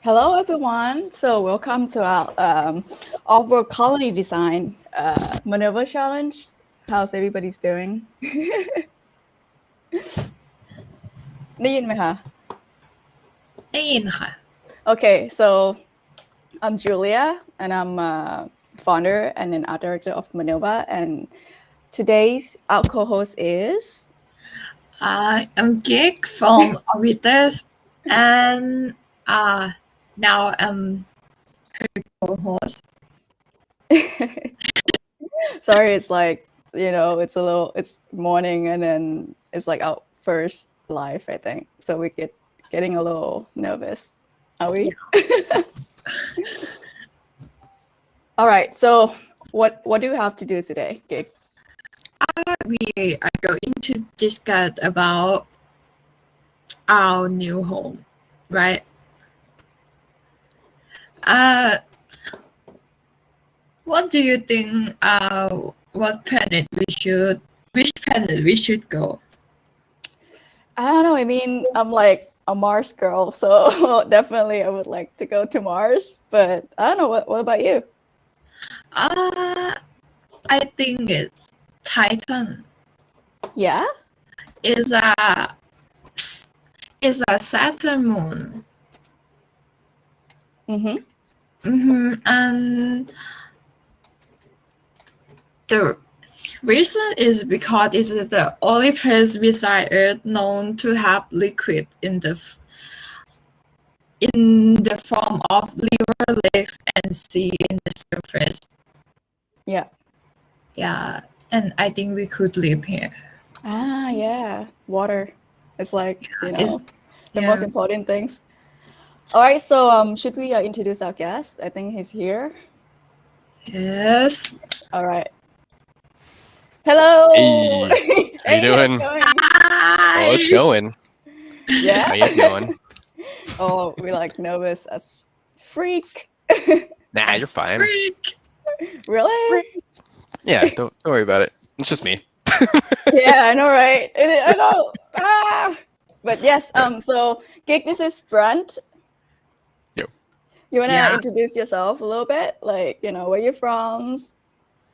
Hello, everyone. So welcome to our off-world colony design MANRVA challenge. How's everybody's doing? ได้ยินไหมคะ ได้ยินค่ะ Okay, so I'm Julia, and I'm founder and an art director of MANRVA. And today's our co-host is I'm Geek from Obitors, and now I'm her co-host. sorry, it's like it's morning, and then it's like our first live, I think. So we getting a little nervous. Are we? All right. So what do you have to do today, Gig? We are going to discuss about our new home, right? What do you think? Which planet we should go? I don't know. I mean, I'm like a Mars girl, so definitely I would like to go to Mars. But I don't know. What about you? I think it's Titan. Yeah. Is a Saturn moon. And the reason is because it is the only place beside Earth known to have liquid in the form of river, lakes, and sea in the surface. Yeah. Yeah, and I think we could live here. Yeah. Water. It's like it's- the most important things. All right. So should we introduce our guest? I think he's here. Yes. All right. Hello. Hey, how you doing? Hi. Oh, it's going. Yeah. How you doing? Oh, we like nervous as freak. Nah, you're fine. Freak. Really? Yeah, don't worry about it. It's just me. Yeah, I know, right? I know. But yes, so Gig, this is Brent. Yo. You wanna Yeah. introduce yourself a little bit? Like, where you're from,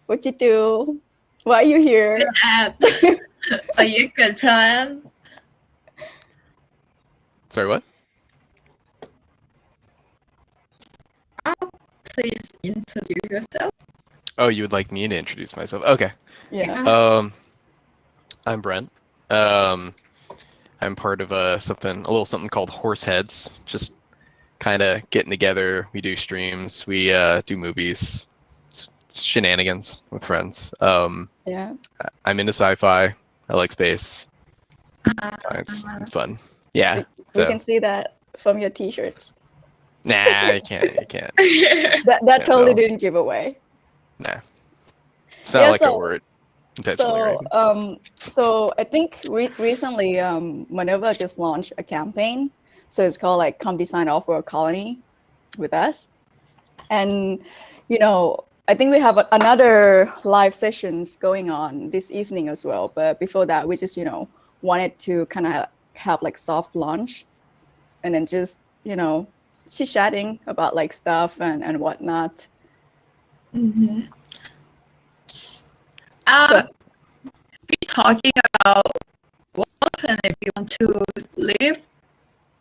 what you do, why are you here? Are you good plan? Sorry, what? Please introduce yourself. Oh, you would like me to introduce myself? Okay. Yeah. I'm Brent. I'm part of a little something called Horseheads. Just kind of getting together. We do streams. We do movies. Shenanigans with friends. Yeah. I'm into sci-fi. I like space. It's fun. Yeah. We can see that from your t-shirts. Nah, you can't. That Yeah, totally no. didn't give away. Nah. It's not like I wore it intentionally, right? So I think recently MANRVA just launched a campaign. So it's called like Come Design Off-World Colony with us. And I think we have another live sessions going on this evening as well. But before that, we just wanted to kind of have like soft launch and then just chit-chatting about like stuff and whatnot. Mm-hmm. So- We're talking about what planet we want to live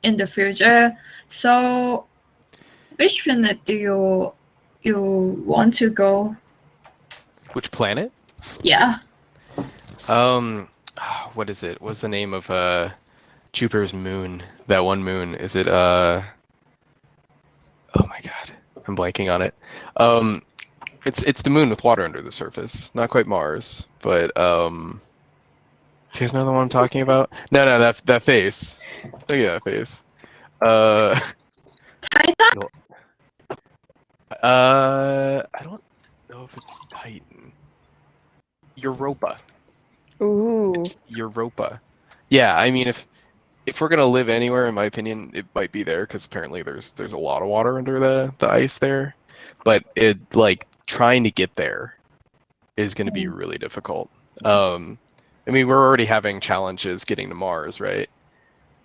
in the future. So, which planet do you want to go? Which planet? Yeah. What is it? What's the name of Jupiter's moon? That one moon. Is it oh my god, I'm blanking on it. It's the moon with water under the surface. Not quite Mars, but do you guys know the one I'm talking about? No, that face. Look at that face. Titan? I don't know if it's Titan. Europa. Ooh. It's Europa. Yeah, I mean, if we're gonna live anywhere, in my opinion, it might be there because apparently there's a lot of water under the ice there. But it trying to get there is going to be really difficult. I mean, we're already having challenges getting to Mars, right?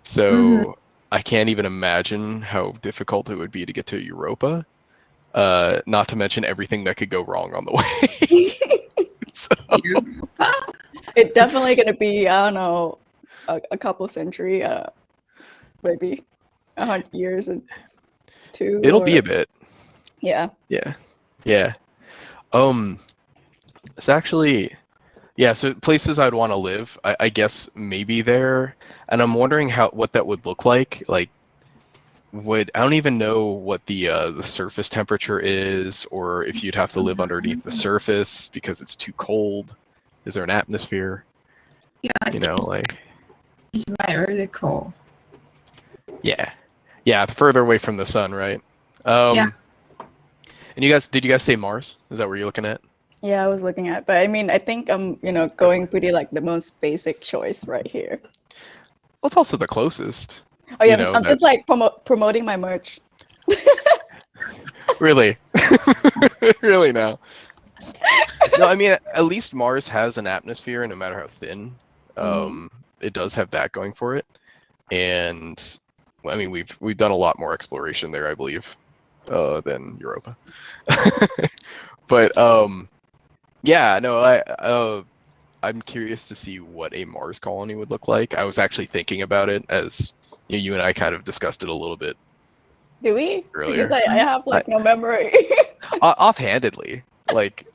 So I can't even imagine how difficult it would be to get to Europa. Not to mention everything that could go wrong on the way. So, It's definitely gonna be, I don't know, a couple century, maybe 100 years or two. it'll or be a bit. yeah. Yeah. Yeah. It's actually, yeah, so places I'd want to live, I guess maybe there. And I'm wondering what that would look like. Like, I don't even know what the surface temperature is, or if you'd have to live underneath the surface because it's too cold. Is there an atmosphere? Yeah, You know, like, it's really cool. yeah. Yeah, further away from the sun, right? Yeah. And did you guys say Mars? Is that where you're looking at? Yeah, I was looking at, but I mean, I think I'm, going pretty like the most basic choice right here. Well, it's also the closest. Oh yeah, You know, I'm just like promoting my merch. Really? Really now? No, I mean, at least Mars has an atmosphere, and no matter how thin, it does have that going for it. And I mean, we've done a lot more exploration there, I believe, than Europa. But yeah, no, I'm curious to see what a Mars colony would look like. I was actually thinking about it as you and I kind of discussed it a little bit Do we? earlier. Because I have like no memory. Offhandedly, like,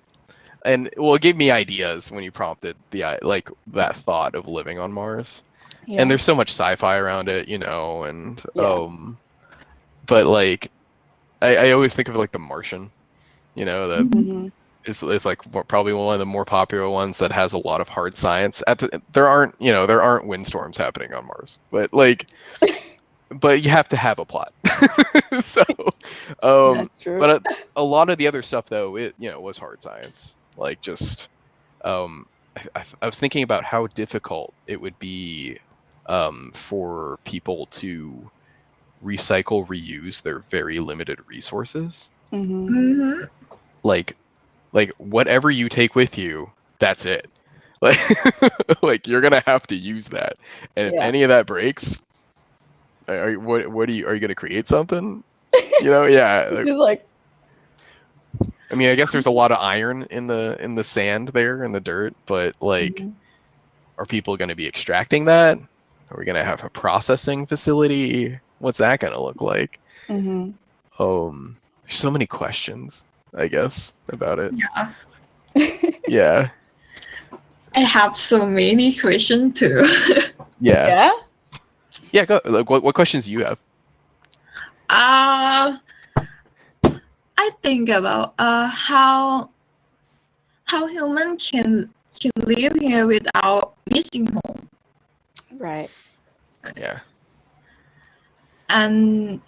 and well, it gave me ideas when you prompted like that thought of living on Mars. Yeah. And there's so much sci-fi around it, and Yeah. but like I always think of like The Martian, that Mhm. is like probably one of the more popular ones that has a lot of hard science. There aren't windstorms happening on Mars, but but you have to have a plot. So That's true. but a lot of the other stuff though, it was hard science. Like just I was thinking about how difficult it would be for people to recycle, reuse their very limited resources. Mm-hmm. Like whatever you take with you, that's it. Like like you're gonna have to use that, and if any of that breaks, are you gonna create something? Yeah. Just like I mean, I guess there's a lot of iron in the sand there, in the dirt, but like, are people going to be extracting that? Are we going to have a processing facility? What's that going to look like? mm-hmm. There's so many questions, I guess, about it. Yeah. Yeah. I have so many questions too. Yeah. Yeah. Go. Like, what questions do you have? I think about how human can live here without missing home. Right. Yeah. And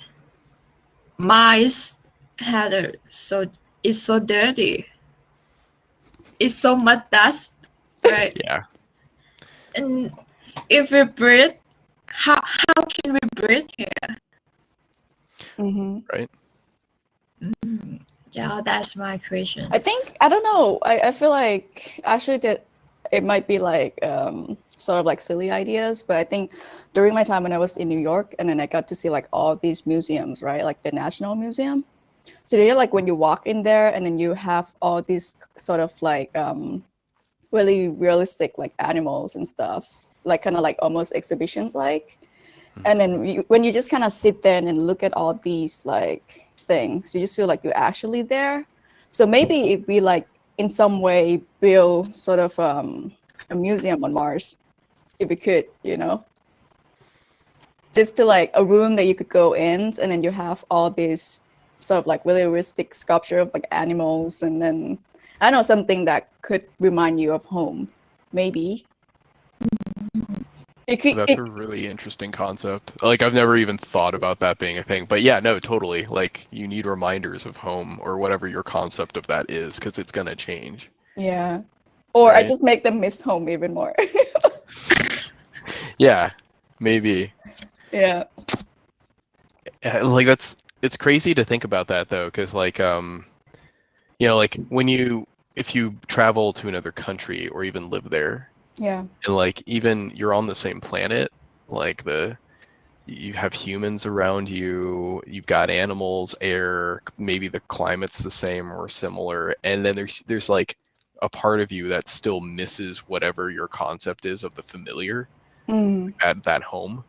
Mars had it's so dirty. It's so much dust, right? Yeah. And if we breathe, how can we breathe here? Mm-hmm. Right. Yeah, that's my question. I think, I don't know. I feel like actually that it might be like sort of like silly ideas, but I think during my time when I was in New York, and then I got to see like all these museums, right? Like the National Museum. So you're like when you walk in there, and then you have all these sort of like really realistic like animals and stuff, like kind of like almost exhibitions like. And then when you just kind of sit there and look at all these like things, you just feel like you're actually there. So maybe if we like in some way build sort of a museum on Mars, if we could, just to like a room that you could go in, and then you have all these sort of like really realistic sculpture of like animals, and then I don't know, something that could remind you of home, maybe. That's a really interesting concept. Like, I've never even thought about that being a thing. But yeah, no, totally. Like, you need reminders of home, or whatever your concept of that is, because it's going to change. Yeah. Or I Right? just make them miss home even more. Yeah, maybe. Yeah. Like, it's crazy to think about that, though, because, like, like, if you travel to another country or even live there, Yeah. and like even you're on the same planet, like you have humans around you, you've got animals, air, maybe the climate's the same or similar, and then there's like a part of you that still misses whatever your concept is of the familiar at that home.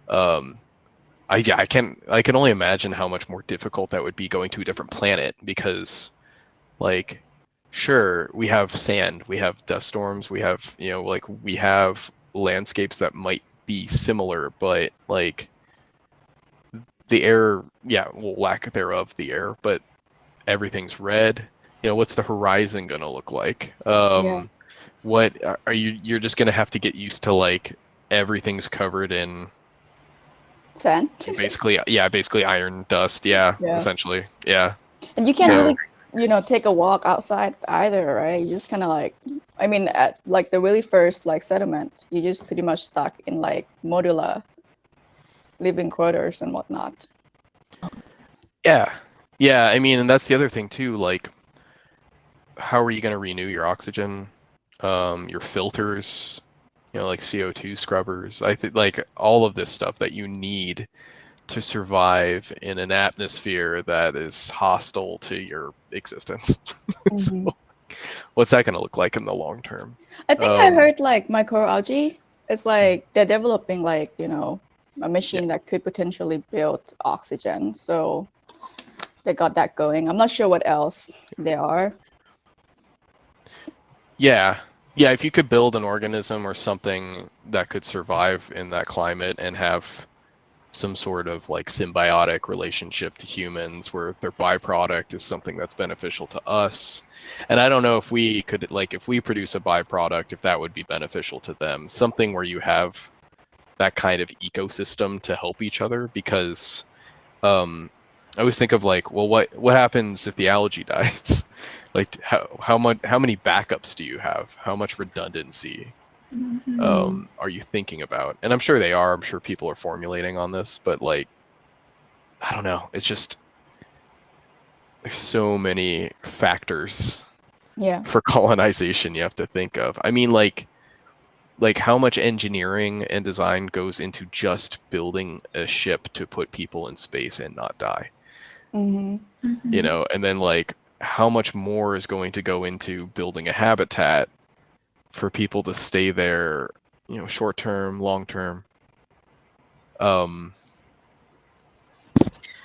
I can only imagine how much more difficult that would be going to a different planet, because like, sure, we have sand, we have dust storms, we have, you know, like we have landscapes that might be similar, but like the air, yeah, well, lack thereof the air, but everything's red. You know, what's the horizon gonna look like? What are you're just gonna have to get used to, like, everything's covered in Sand. basically iron dust, essentially. And you can't really, you know, take a walk outside either, right? You just kind of like, I mean, at like the really first like settlement, you just pretty much stuck in like modular living quarters and whatnot. Yeah, I mean, and that's the other thing too, like, how are you going to renew your oxygen, your filters, you know, like CO2 scrubbers? I think like all of this stuff that you need to survive in an atmosphere that is hostile to your existence. So, what's that going to look like in the long term? I think I heard like microalgae. It's like they're developing like, you know, a machine that could potentially build oxygen. So they got that going. I'm not sure what else they are. Yeah, if you could build an organism or something that could survive in that climate and have some sort of like symbiotic relationship to humans where their byproduct is something that's beneficial to us. And I don't know if we could, like, if we produce a byproduct, if that would be beneficial to them. Something where you have that kind of ecosystem to help each other, because I always think of like, well, what happens if the algae dies? Like how many backups do you have? How much redundancy are you thinking about? And I'm sure they are. I'm sure people are formulating on this, but like, I don't know. It's just, there's so many factors for colonization you have to think of. I mean, like how much engineering and design goes into just building a ship to put people in space and not die? You know, and then like how much more is going to go into building a habitat for people to stay there, you know, short term, long term.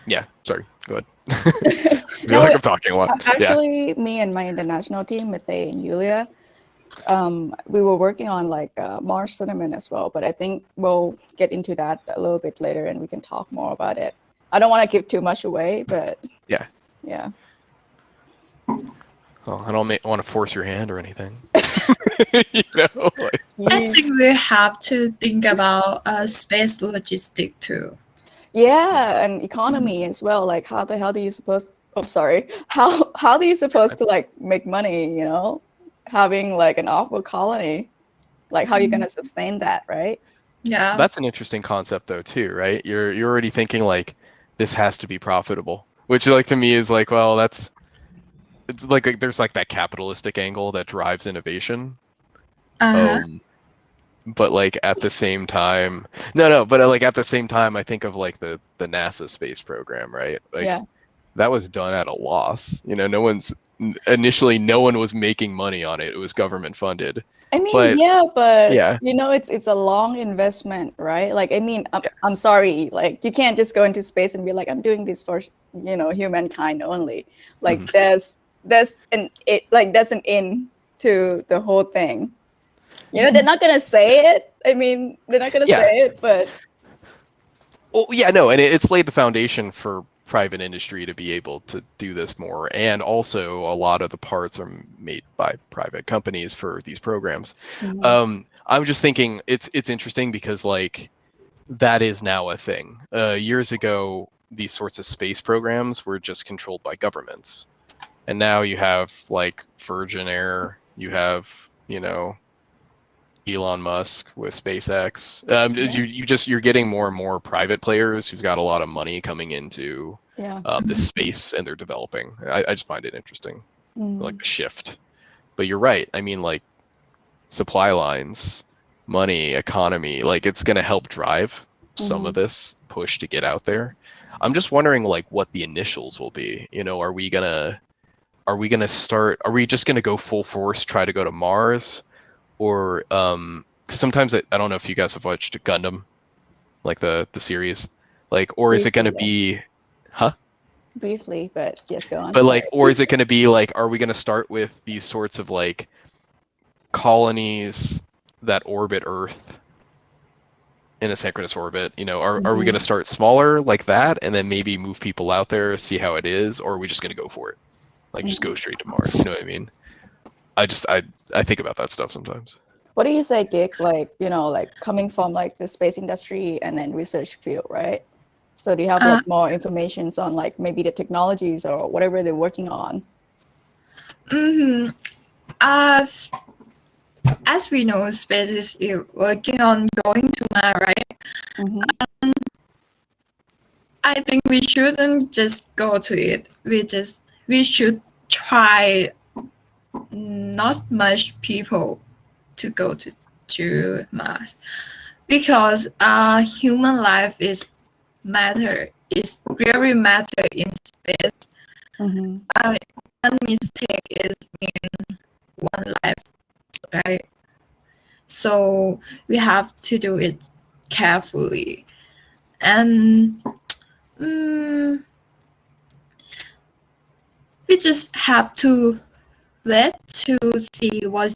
Yeah, sorry, go ahead. I feel like I'm talking a lot. Actually, me and my international team, Mete and Julia, we were working on like Mars settlement as well, but I think we'll get into that a little bit later and we can talk more about it. I don't want to give too much away, but yeah. Well, I don't want to force your hand or anything. You know, like, I think we have to think about space logistics too. Yeah, and economy as well. Like how the hell do you supposed? Oh, sorry. How do you supposed to like make money? You know, having like an off-world colony, like how are you gonna sustain that, right? Yeah, that's an interesting concept though too, right? You're already thinking like this has to be profitable, which like to me is like, well, it's like there's like that capitalistic angle that drives innovation. But like at the same time, but like at the same time, I think of like the NASA space program, right? Like that was done at a loss. You know, no one was making money on it. It was government funded. I mean, but you know, it's a long investment, right? Like, I mean, I'm sorry, like you can't just go into space and be like, I'm doing this for, you know, humankind only. Like that's an end to the whole thing. You know, they're not gonna say it. I mean, they're not gonna say it, but well, and it's laid the foundation for private industry to be able to do this more, and also a lot of the parts are made by private companies for these programs. I'm just thinking it's interesting because like that is now a thing. Years ago, these sorts of space programs were just controlled by governments, and now you have like Virgin Air, you have, you know, Elon Musk with SpaceX. You're getting more and more private players who've got a lot of money coming into this space, and they're developing. I just find it interesting, like the shift. But you're right. I mean, like supply lines, money, economy, like it's going to help drive some of this push to get out there. I'm just wondering like what the initials will be. You know, are we just gonna go full force, try to go to Mars, or 'cause sometimes I don't know if you guys have watched Gundam, like the series, like, or is it gonna Briefly, be, huh? Briefly, but yes, go on. But like, Sorry. or is it gonna be like, are we gonna start with these sorts of like colonies that orbit Earth in a synchronous orbit? You know, are we gonna start smaller like that and then maybe move people out there, see how it is, or are we just gonna go for it? Like just go straight to Mars, you know what I mean? I think about that stuff sometimes. What do you say, Gig? Like, you know, like coming from like the space industry and then research field, right? So do you have like more information on like maybe the technologies or whatever they're working on? As we know, space is working on going to Mars, right? I think we shouldn't just go to it. We should try not much people to go to Mars, because human life is very matter in space. One mistake is in one life, right? So we have to do it carefully, and we just have to wait to see what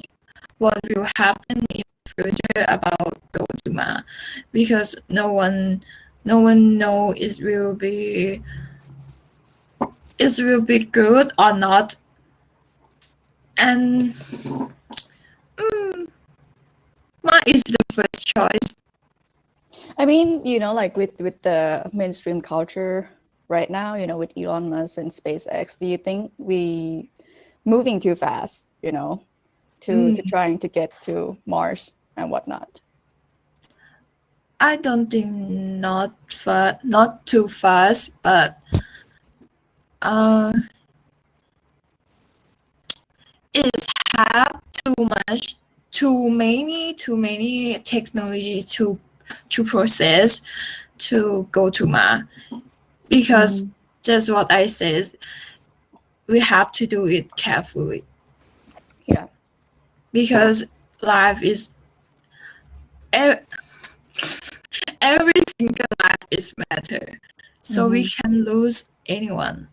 will happen in the future about go to Mars, because no one know it will be good or not. And Mars is the first choice. I mean, you know, like with the mainstream culture right now, you know, with Elon Musk and SpaceX, do you think we moving too fast, you know, to trying to get to Mars and whatnot? I don't think not too fast, but it's have too many technologies to process to go to Mars, because just what I said, we have to do it carefully. Yeah. Because life is every single life is matter, so we can lose anyone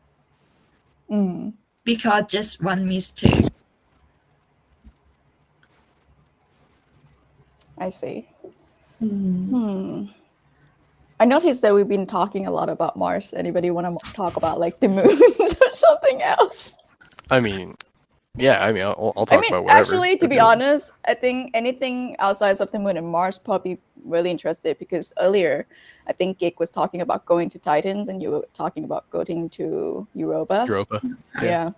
because just one mistake. I see. I noticed that we've been talking a lot about Mars. Anybody want to talk about like the moon or something else? I mean, yeah, I mean, I'll talk about whatever. Actually, to be honest, I think anything outside of the moon and Mars probably really interested, because earlier, I think Gig was talking about going to Titans and you were talking about going to Europa. Yeah.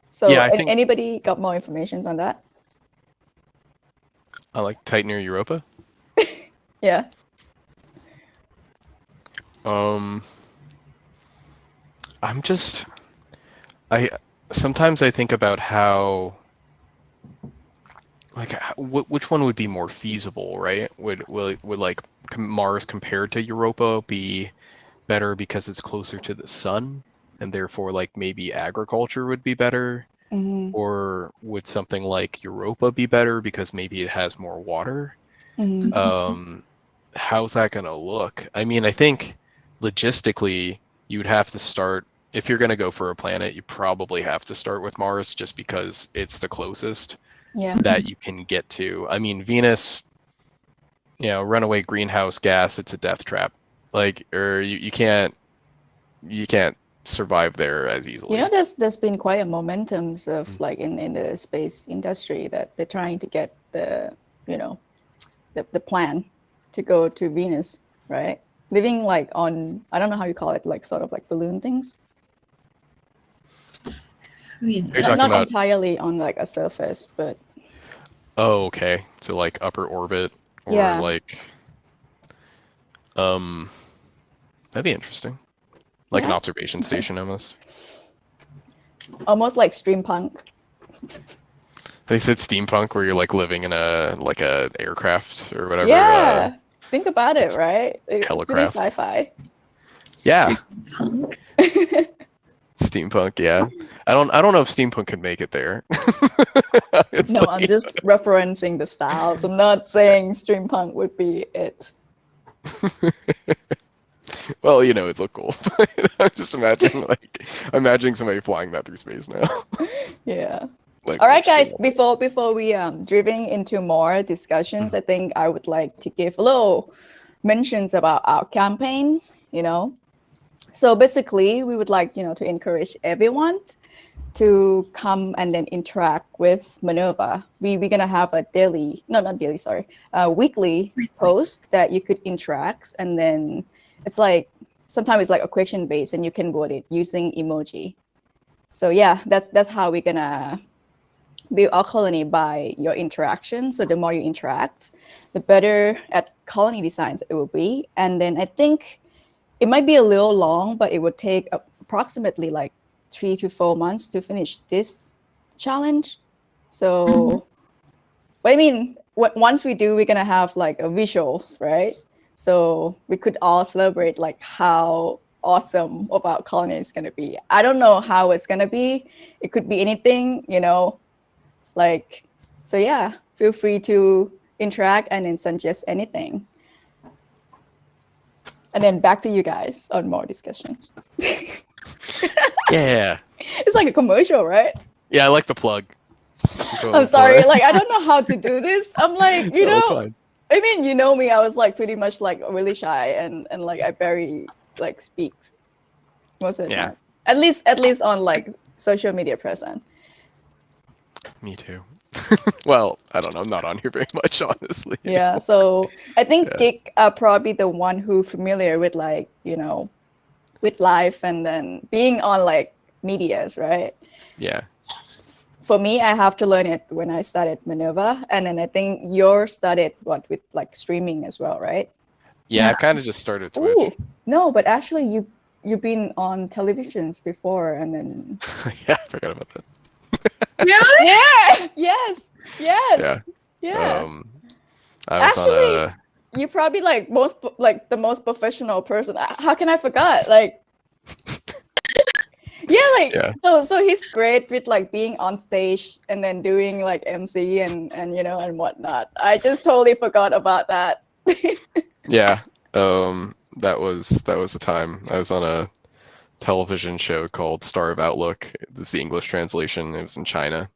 So yeah, I think anybody got more information on that? I like Titan or Europa. Yeah. Sometimes I think about how, like, which one would be more feasible, right? Would like Mars compared to Europa be better because it's closer to the sun, and therefore like maybe agriculture would be better, or would something like Europa be better because maybe it has more water? How's that gonna look? I mean, I think logistically you would have to start, if you're gonna go for a planet, you probably have to start with Mars just because it's the closest that you can get to. I mean, Venus, you know, runaway greenhouse gas, it's a death trap. Like, or you can't survive there as easily. You know, there's been quite a momentum of like in the space industry that they're trying to get the, you know, the plan to go to Venus, right? Living like on, I don't know how you call it, like sort of like balloon things. Not entirely on like a surface, but. Oh, okay. So like upper orbit, or like, that'd be interesting. Like an observation station almost. Almost like steampunk. They said steampunk, where you're like living in a aircraft or whatever. Yeah, think about it, right? Pretty Helicraft. sci-fi. Yeah, Punk. steampunk. Yeah, I don't know if steampunk can make it there. It's No, I'm like- just referencing the styles. I'm not saying steampunk would be it. Well, you know, it looked cool. I'm just imagining somebody flying that through space now. Yeah. Like, All right, which guys. Before we driving into more discussions, I think I would like to give a little mentions about our campaigns. So basically, we would like to encourage everyone to come and then interact with MANRVA. We're gonna have a daily, no, not daily, sorry, weekly post that you could interact, and then it's like sometimes it's like a question based, and you can vote it using emoji. So yeah, that's how we're gonna build our colony, by your interaction. So the more you interact, the better at colony designs it will be. And then I think it might be a little long, but it would take approximately like 3 to 4 months to finish this challenge. So, but I mean, once we do, we're gonna have like a visuals, right? So we could all celebrate like how awesome of our colony is gonna be. I don't know how it's gonna be. It could be anything, like, so yeah, feel free to interact and then suggest anything. And then back to you guys on more discussions. Yeah. It's like a commercial, right? Yeah, I like the plug. I'm sorry, like I don't know how to do this. I'm like, No, it's fine. I mean, you know me, I was like pretty much like really shy and like I barely like speak most of the Yeah. time. At least on like social media present. Me too. Well, I don't know. I'm not on here very much, honestly. Yeah, so I think Yeah. Gig are probably the one who familiar with like, with life and then being on like medias, right? Yeah. For me, I have to learn it when I started MANRVA, and then I think yours started with like streaming as well, right? Yeah, I Yeah. kind of just started Twitch. Ooh, no, but actually you've been on televisions before, and then Yeah, I forgot about that. Really? yeah, yes, Yeah. yeah. I was Actually, on you're probably like the most professional person. How can I forget? Like, yeah, like Yeah. so he's great with like being on stage and then doing like MC and and whatnot. I just totally forgot about that. Yeah. That was the time. I was on a television show called Star of Outlook. This is the English translation. It was in China.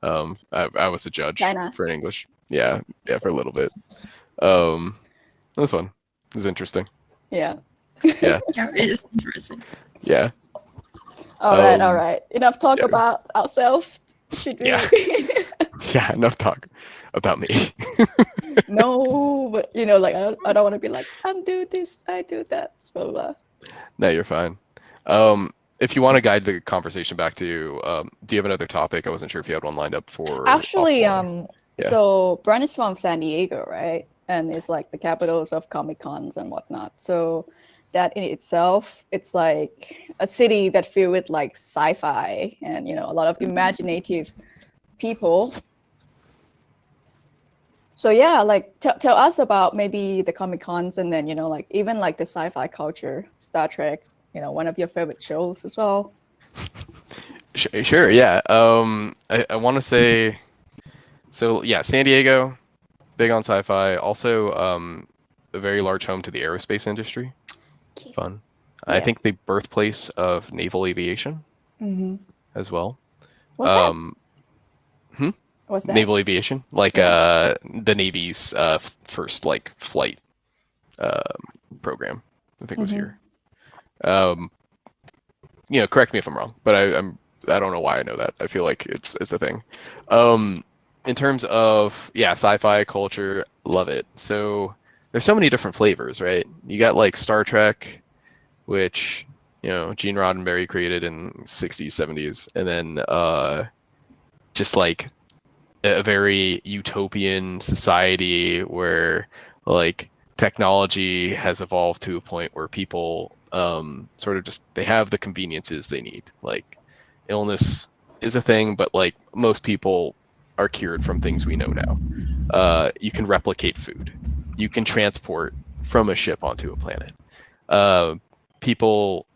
I was a judge China. for English. Yeah, for a little bit. It was fun. It was interesting. Yeah. Yeah, it is interesting. Yeah. All right. Enough talk yeah. about ourselves. Should we? Yeah. Yeah, enough talk about me. No, but like I don't want to be like, I do this, I do that. So No, you're fine. If you want to guide the conversation back to, do you have another topic? I wasn't sure if you had one lined up for. actually, offline. Yeah. so Brent is from San Diego, right? And it's like the capitals of Comic Cons and whatnot. So that in itself, it's like a city that filled with like sci-fi and a lot of imaginative people. So yeah, like tell us about maybe the Comic Cons and then like even like the sci-fi culture, Star Trek, one of your favorite shows as well. Sure. Yeah. I want to say, so yeah, San Diego, big on sci-fi. Also, a very large home to the aerospace industry. Fun. I Yeah. think the birthplace of naval aviation Mm-hmm. as well. What's that? What's that? Naval aviation, like the Navy's first like flight program, I think was here. Correct me if I'm wrong, but I don't know why I know that. I feel like it's a thing. In terms of sci-fi culture, love it. So there's so many different flavors, right? You got like Star Trek, which Gene Roddenberry created in 60s, 70s, and then just like a very utopian society where like technology has evolved to a point where people sort of just they have the conveniences they need. Like illness is a thing, but like most people are cured from things we know now. You can replicate food. You can transport from a ship onto a planet. People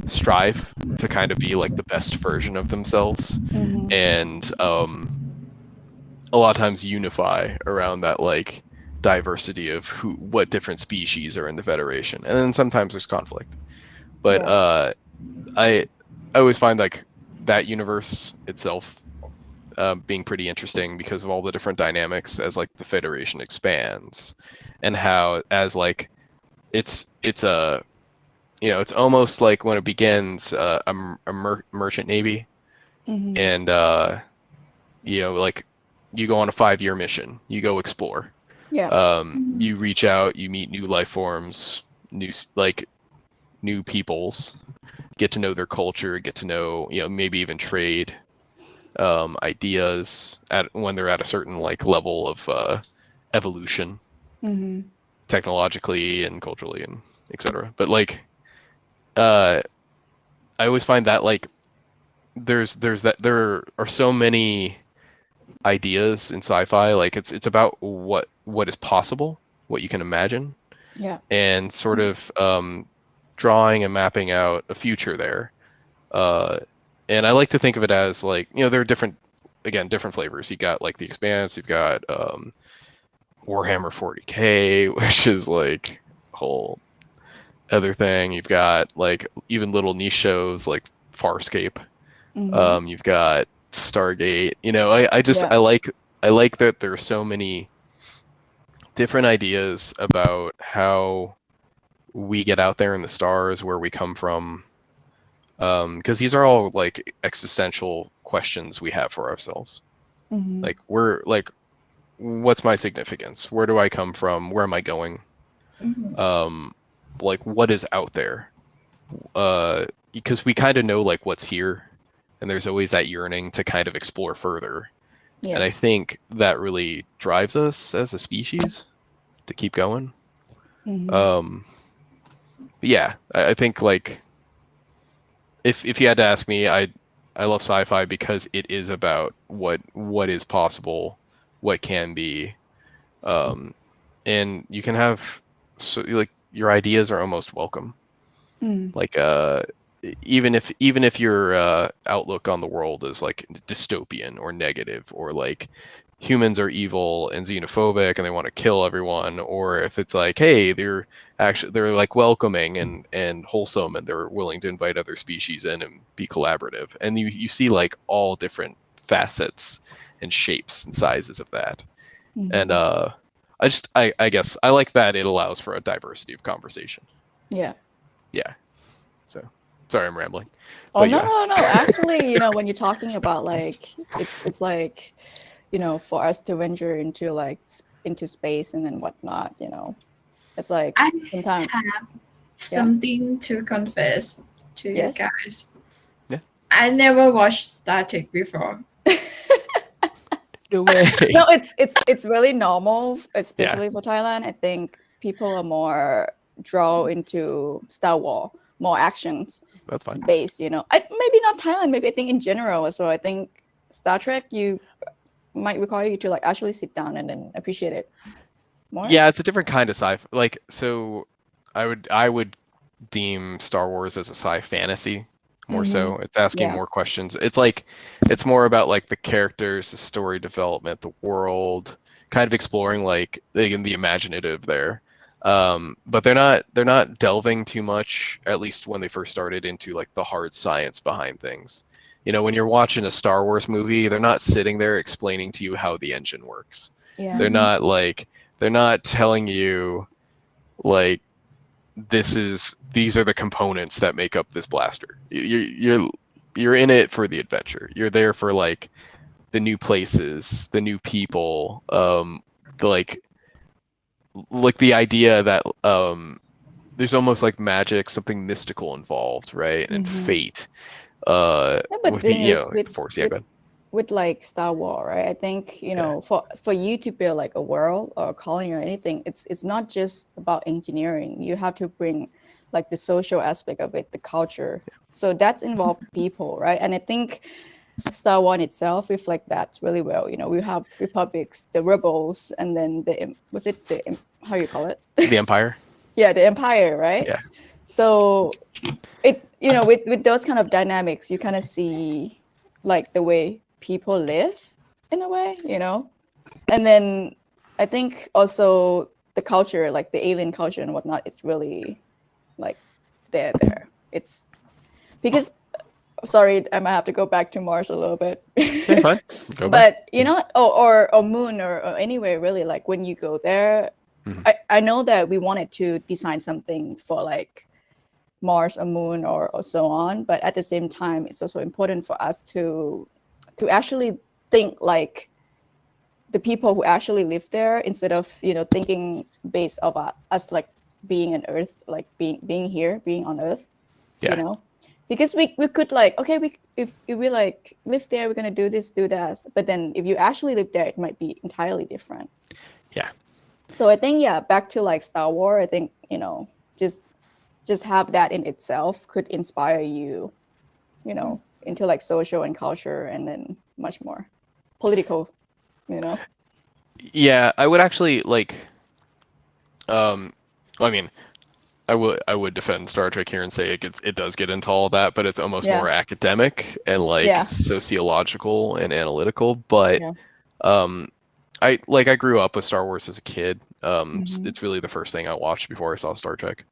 strive to kind of be like the best version of themselves, and a lot of times unify around that like diversity of what different species are in the Federation, and then sometimes there's conflict. But I always find like that universe itself being pretty interesting because of all the different dynamics as like the Federation expands, and how as like it's a it's almost like when it begins a merchant navy, and like you go on a 5-year mission, you go explore, you reach out, you meet new life forms, new peoples, get to know their culture, get to know maybe even trade ideas when they're at a certain like level of evolution, technologically and culturally and etc. But like I always find that like there are so many ideas in sci-fi, like it's about what is possible, what you can imagine, and sort of drawing and mapping out a future there. And I like to think of it as like, there are different flavors. You got like The Expanse, you've got Warhammer 40K, which is like a whole other thing. You've got like even little niche shows like Farscape. You've got Stargate. I like that there are so many different ideas about how we get out there in the stars, where we come from, because these are all like existential questions we have for ourselves. Like we're like, what's my significance? Where do I come from? Where am I going? Like what is out there? Because we kind of know like what's here, and there's always that yearning to kind of explore further. And I think that really drives us as a species to keep going. I think like if you had to ask me, I love sci-fi because it is about what is possible, what can be, and you can have like your ideas are almost welcome. Like even if your outlook on the world is like dystopian or negative, or like humans are evil and xenophobic and they want to kill everyone, or if it's like, hey, they're like welcoming and wholesome and they're willing to invite other species in and be collaborative, and you see like all different facets and shapes and sizes of that. And I guess I like that it allows for a diversity of conversation. So sorry, I'm rambling. No. Actually, when you're talking about like it's like, for us to venture into space and then whatnot, it's like I sometimes have something to confess to you Yes. guys. Yeah. I never watched Star Trek before. No way. No, it's really normal, especially for Thailand. I think people are more drawn into Star Wars, more actions That's fine. based. Maybe not Thailand. Maybe I think in general. So I think Star Trek might require you to like actually sit down and then appreciate it more. Yeah, it's a different kind of sci-fi. Like, so I would deem Star Wars as a sci fantasy more so. It's asking more questions. It's like it's more about like the characters, the story development, the world, kind of exploring like the imaginative there. But they're not delving too much, at least when they first started, into like the hard science behind things. When you're watching a Star Wars movie, they're not sitting there explaining to you how the engine works. They're not telling you like these are the components that make up this blaster. You're in it for the adventure. You're there for like the new places, the new people, like the idea that there's almost like magic, something mystical involved, right? And fate. But with thing the, is, with Force. Yeah, go ahead. with like Star Wars, right? I think for you to build like a world or a colony or anything, it's not just about engineering. You have to bring like the social aspect of it, the culture. So that's involved people, right? And I think Star Wars itself reflect that really well. You know, we have republics, the rebels, and then how you call it? The Empire. Yeah, the Empire, right? Yeah. So it, you know, with those kind of dynamics, you kind of see like the way people live in a way, you know. And then I think also the culture, like the alien culture and whatnot, is really like there. It's because, sorry, I might have to go back to Mars a little bit. Yeah, fine. Go back. But you know, or Moon or anywhere really, like when you go there, I know that we wanted to design something for like Mars or Moon or so on, but at the same time, it's also important for us to actually think like the people who actually live there, instead of, you know, thinking based of us like being on Earth, like being here, being on Earth. Yeah. You know, because we could like, okay, if we like live there, we're gonna do this, do that, but then if you actually live there, it might be entirely different. Yeah. So I think, yeah, back to like Star Wars, I think, you know, just have that in itself could inspire you, you know, into like social and culture, and then much more political, you know. Yeah, I would actually like. I mean, I would defend Star Trek here and say it does get into all that, but it's almost more academic and like sociological and analytical. But I grew up with Star Wars as a kid. It's really the first thing I watched before I saw Star Trek.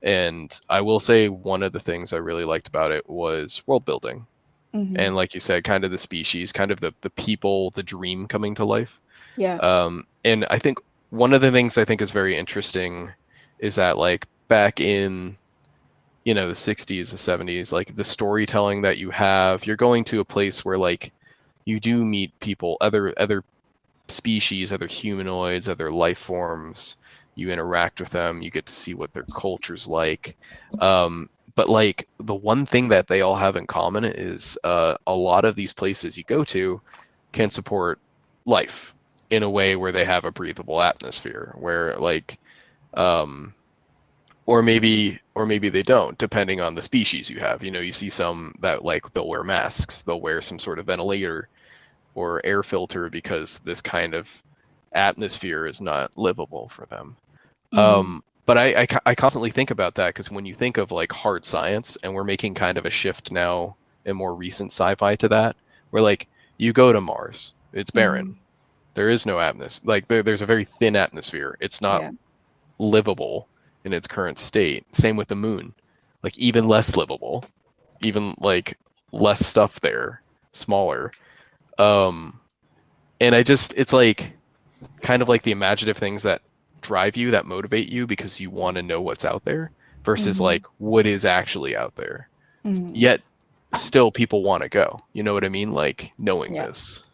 And I will say one of the things I really liked about it was world building. And like you said, kind of the species, kind of the people, the dream coming to life. Yeah. And I think one of the things I think is very interesting is that like back in, you know, the 60s, the 70s, like the storytelling that you have, you're going to a place where like you do meet people, other species, other humanoids, other life forms. You interact with them, you get to see what their culture's like. But like the one thing that they all have in common is a lot of these places you go to can support life in a way where they have a breathable atmosphere, where like or maybe they don't, depending on the species you have. You know, you see some that like they'll wear masks, they'll wear some sort of ventilator or air filter because this kind of atmosphere is not livable for them. But I constantly think about that, because when you think of like hard science, and we're making kind of a shift now in more recent sci-fi to that, where like you go to Mars, it's barren. There is no atmosphere. Like there's a very thin atmosphere. It's not livable in its current state. Same with the moon, like even less livable, even like less stuff there, smaller. And it's like kind of like the imaginative things that drive you, that motivate you because you want to know what's out there, versus like what is actually out there. Yet still people want to go. You know what I mean? Like knowing this.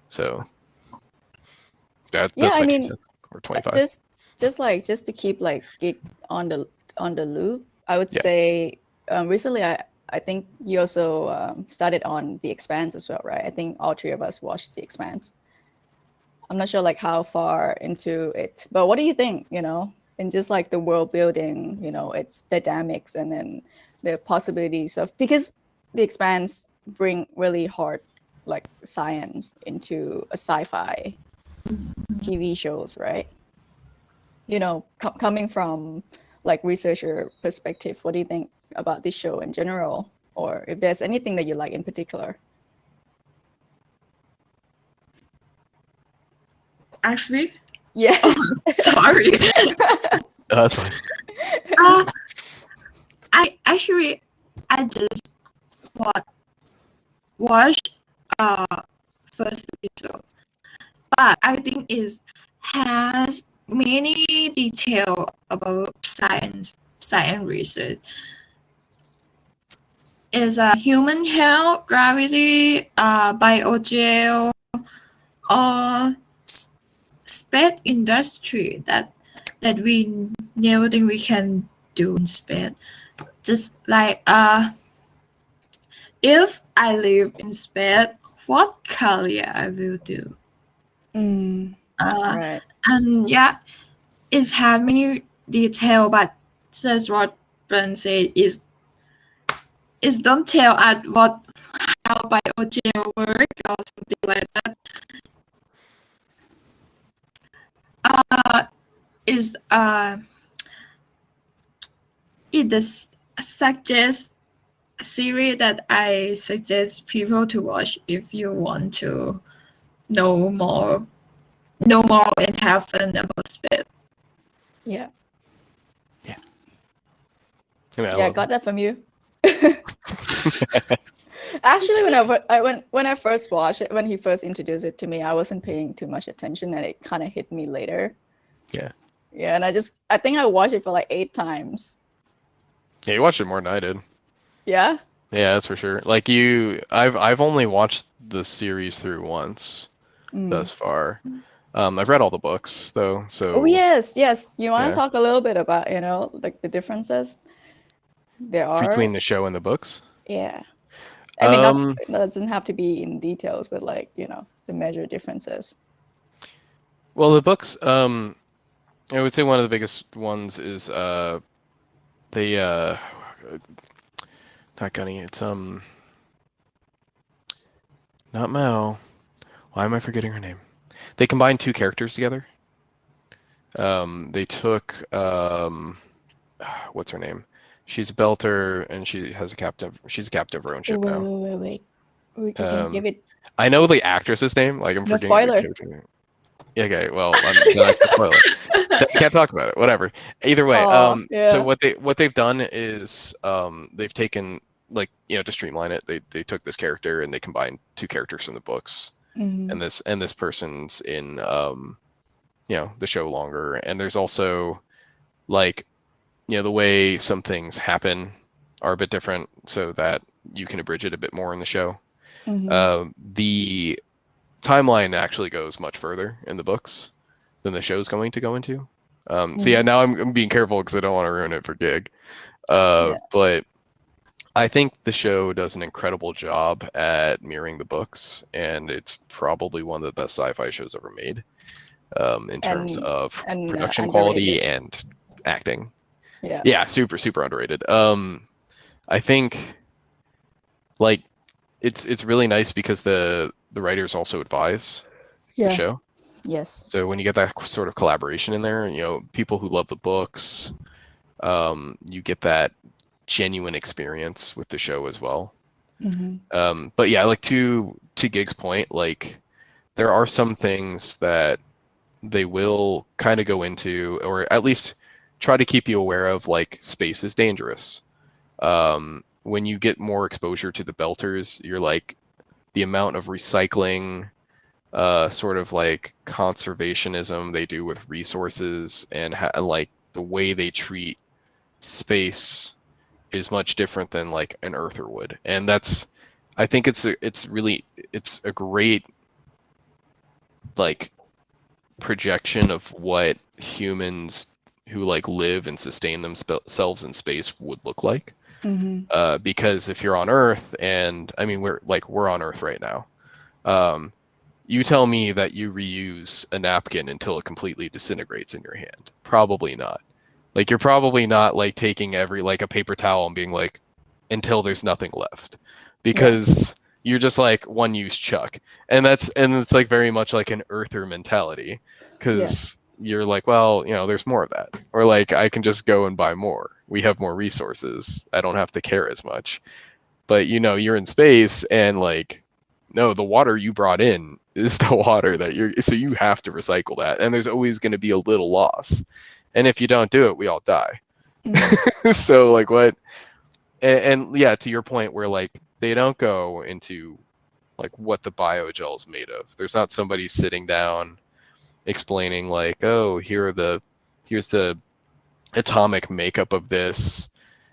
So that's my 2 cents, or 25. Just to keep like geek on the loop, I would say recently I think you also started on The Expanse as well, right? I think all three of us watched The Expanse. I'm not sure like how far into it, but what do you think, you know, and just like the world building, you know, its dynamics, and then the possibilities of, because The Expanse bring really hard like science into a sci-fi TV shows, right? You know, coming from like researcher perspective, what do you think about this show in general, or if there's anything that you like in particular? Actually, Yeah. sorry. That's fine. I just watched first episode, but I think it has many detail about science research. Is human health, gravity, biogel, or space industry that we never think we can do in space. Just like if I live in space, what career I will do. Right. And yeah, it has many detail, but just what Brent said is don't tell us how jail work or something like that. Is it is suggest series that I suggest people to watch if you want to know more and have fun about space. Yeah. I mean, I Yeah, I love got that from you. Actually, when I first watched it, when he first introduced it to me, I wasn't paying too much attention, and it kind of hit me later. Yeah. Yeah, and I think I watched it for like 8 times. Yeah, you watched it more than I did. Yeah. Yeah, that's for sure. Like I've only watched the series through once thus far. I've read all the books though, so Oh yes. You want Yeah. to talk a little bit about like the differences there are? between the show and the books. Yeah. I mean, not, Um, it doesn't have to be in details, but like the major differences. well, the books, I would say one of the biggest ones is they not Gunny, it's not Mel. Why am I forgetting her name? They combined 2 characters together. They took what's her name? She's a belter and she's a captain of her own ship now. Wait. We can give it I know the actress's name, like I'm no forgetting spoiler. the character name. Yeah, okay, well, then I can spoil it. Can't talk about it. Whatever. Either way, Aw, yeah. so what they've done is they've taken, like, to streamline it. They took this character and they combined 2 characters from the books, and this person's in the show longer. And there's also, like, the way some things happen are a bit different, so that you can abridge it a bit more in the show. The timeline actually goes much further in the books than the show's going to go into. So yeah, now I'm being careful because I don't want to ruin it for Gig. But I think the show does an incredible job at mirroring the books, and it's probably one of the best sci-fi shows ever made, in terms of production quality and acting. Yeah, super underrated. I think, like, it's really nice because the writers also advise the show. Yes. So when you get that sort of collaboration in there, people who love the books, you get that genuine experience with the show as well. But yeah, like, to Gig's point, like, there are some things that they will kind of go into, or at least try to keep you aware of, like, space is dangerous. When you get more exposure to the belters, you're like, the amount of recycling, sort of like conservationism they do with resources, and like the way they treat space is much different than like an Earther would. And I think it's a great, like, projection of what humans who, like, live and sustain themselves in space would look like. Because if you're on Earth, and I mean, we're on Earth right now, you tell me that you reuse a napkin until it completely disintegrates in your hand. Probably not. Like, you're probably not, like, taking a paper towel and being like, until there's nothing left, because you're just like one use chuck. And it's like very much like an Earther mentality, because you're like, well, there's more of that, or like, I can just go and buy more. We have more resources. I don't have to care as much. But you're in space, and like, no, the water you brought in is the water that so you have to recycle that, and there's always going to be a little loss. And if you don't do it, we all die. So like, what? And yeah, to your point, where like, they don't go into like what the biogel is made of. There's not somebody sitting down explaining like, oh, here's the atomic makeup of this.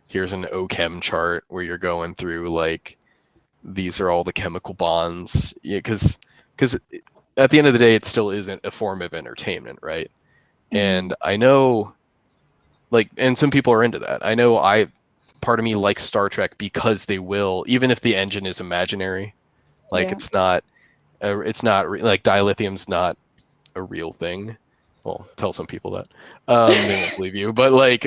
Here's an OChem chart where you're going through, like, these are all the chemical bonds. Yeah, because at the end of the day, it still isn't a form of entertainment, right? And I know, like, and some people are into that. I know part of me likes Star Trek because they will, even if the engine is imaginary, like, it's not like, dilithium's not a real thing. Well, tell some people that. They won't believe you. But like,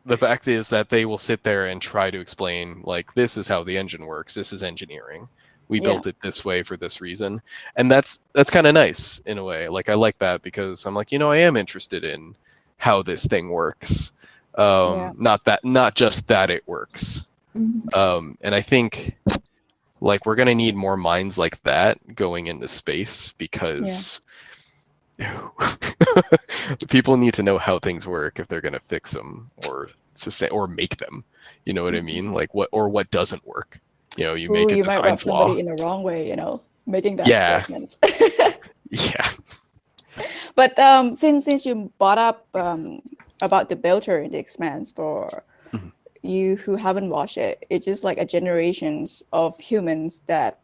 the fact is that they will sit there and try to explain, like, this is how the engine works. This is engineering. we Yeah. built it this way for this reason. And that's kind of nice in a way. Like I like that because I'm like, I am interested in how this thing works. Yeah. Not just that it works. Mhm. And I think like we're gonna need more minds like that going into space because people need to know how things work if they're gonna fix them or make them. You know what I mean? Like what doesn't work. You Ooh, make a you might design rub somebody flaw. in the wrong way, making that Yeah. statement. Yeah. But since you brought up about the Belter in the Expanse, for Mhm. you who haven't watched it, it's just like a generations of humans that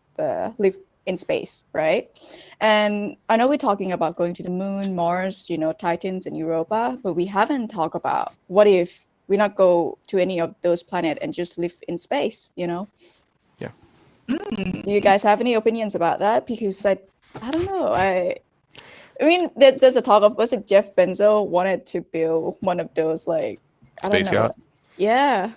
live in space, right? And I know we're talking about going to the moon, Mars, Titans and Europa, but we haven't talked about what if we not go to any of those planets and just live in space, Yeah. Do you guys have any opinions about that? Because I don't know. I mean, there's a talk of, was it Jeff Bezos wanted to build one of those, like, I don't Space know. yacht. Yeah.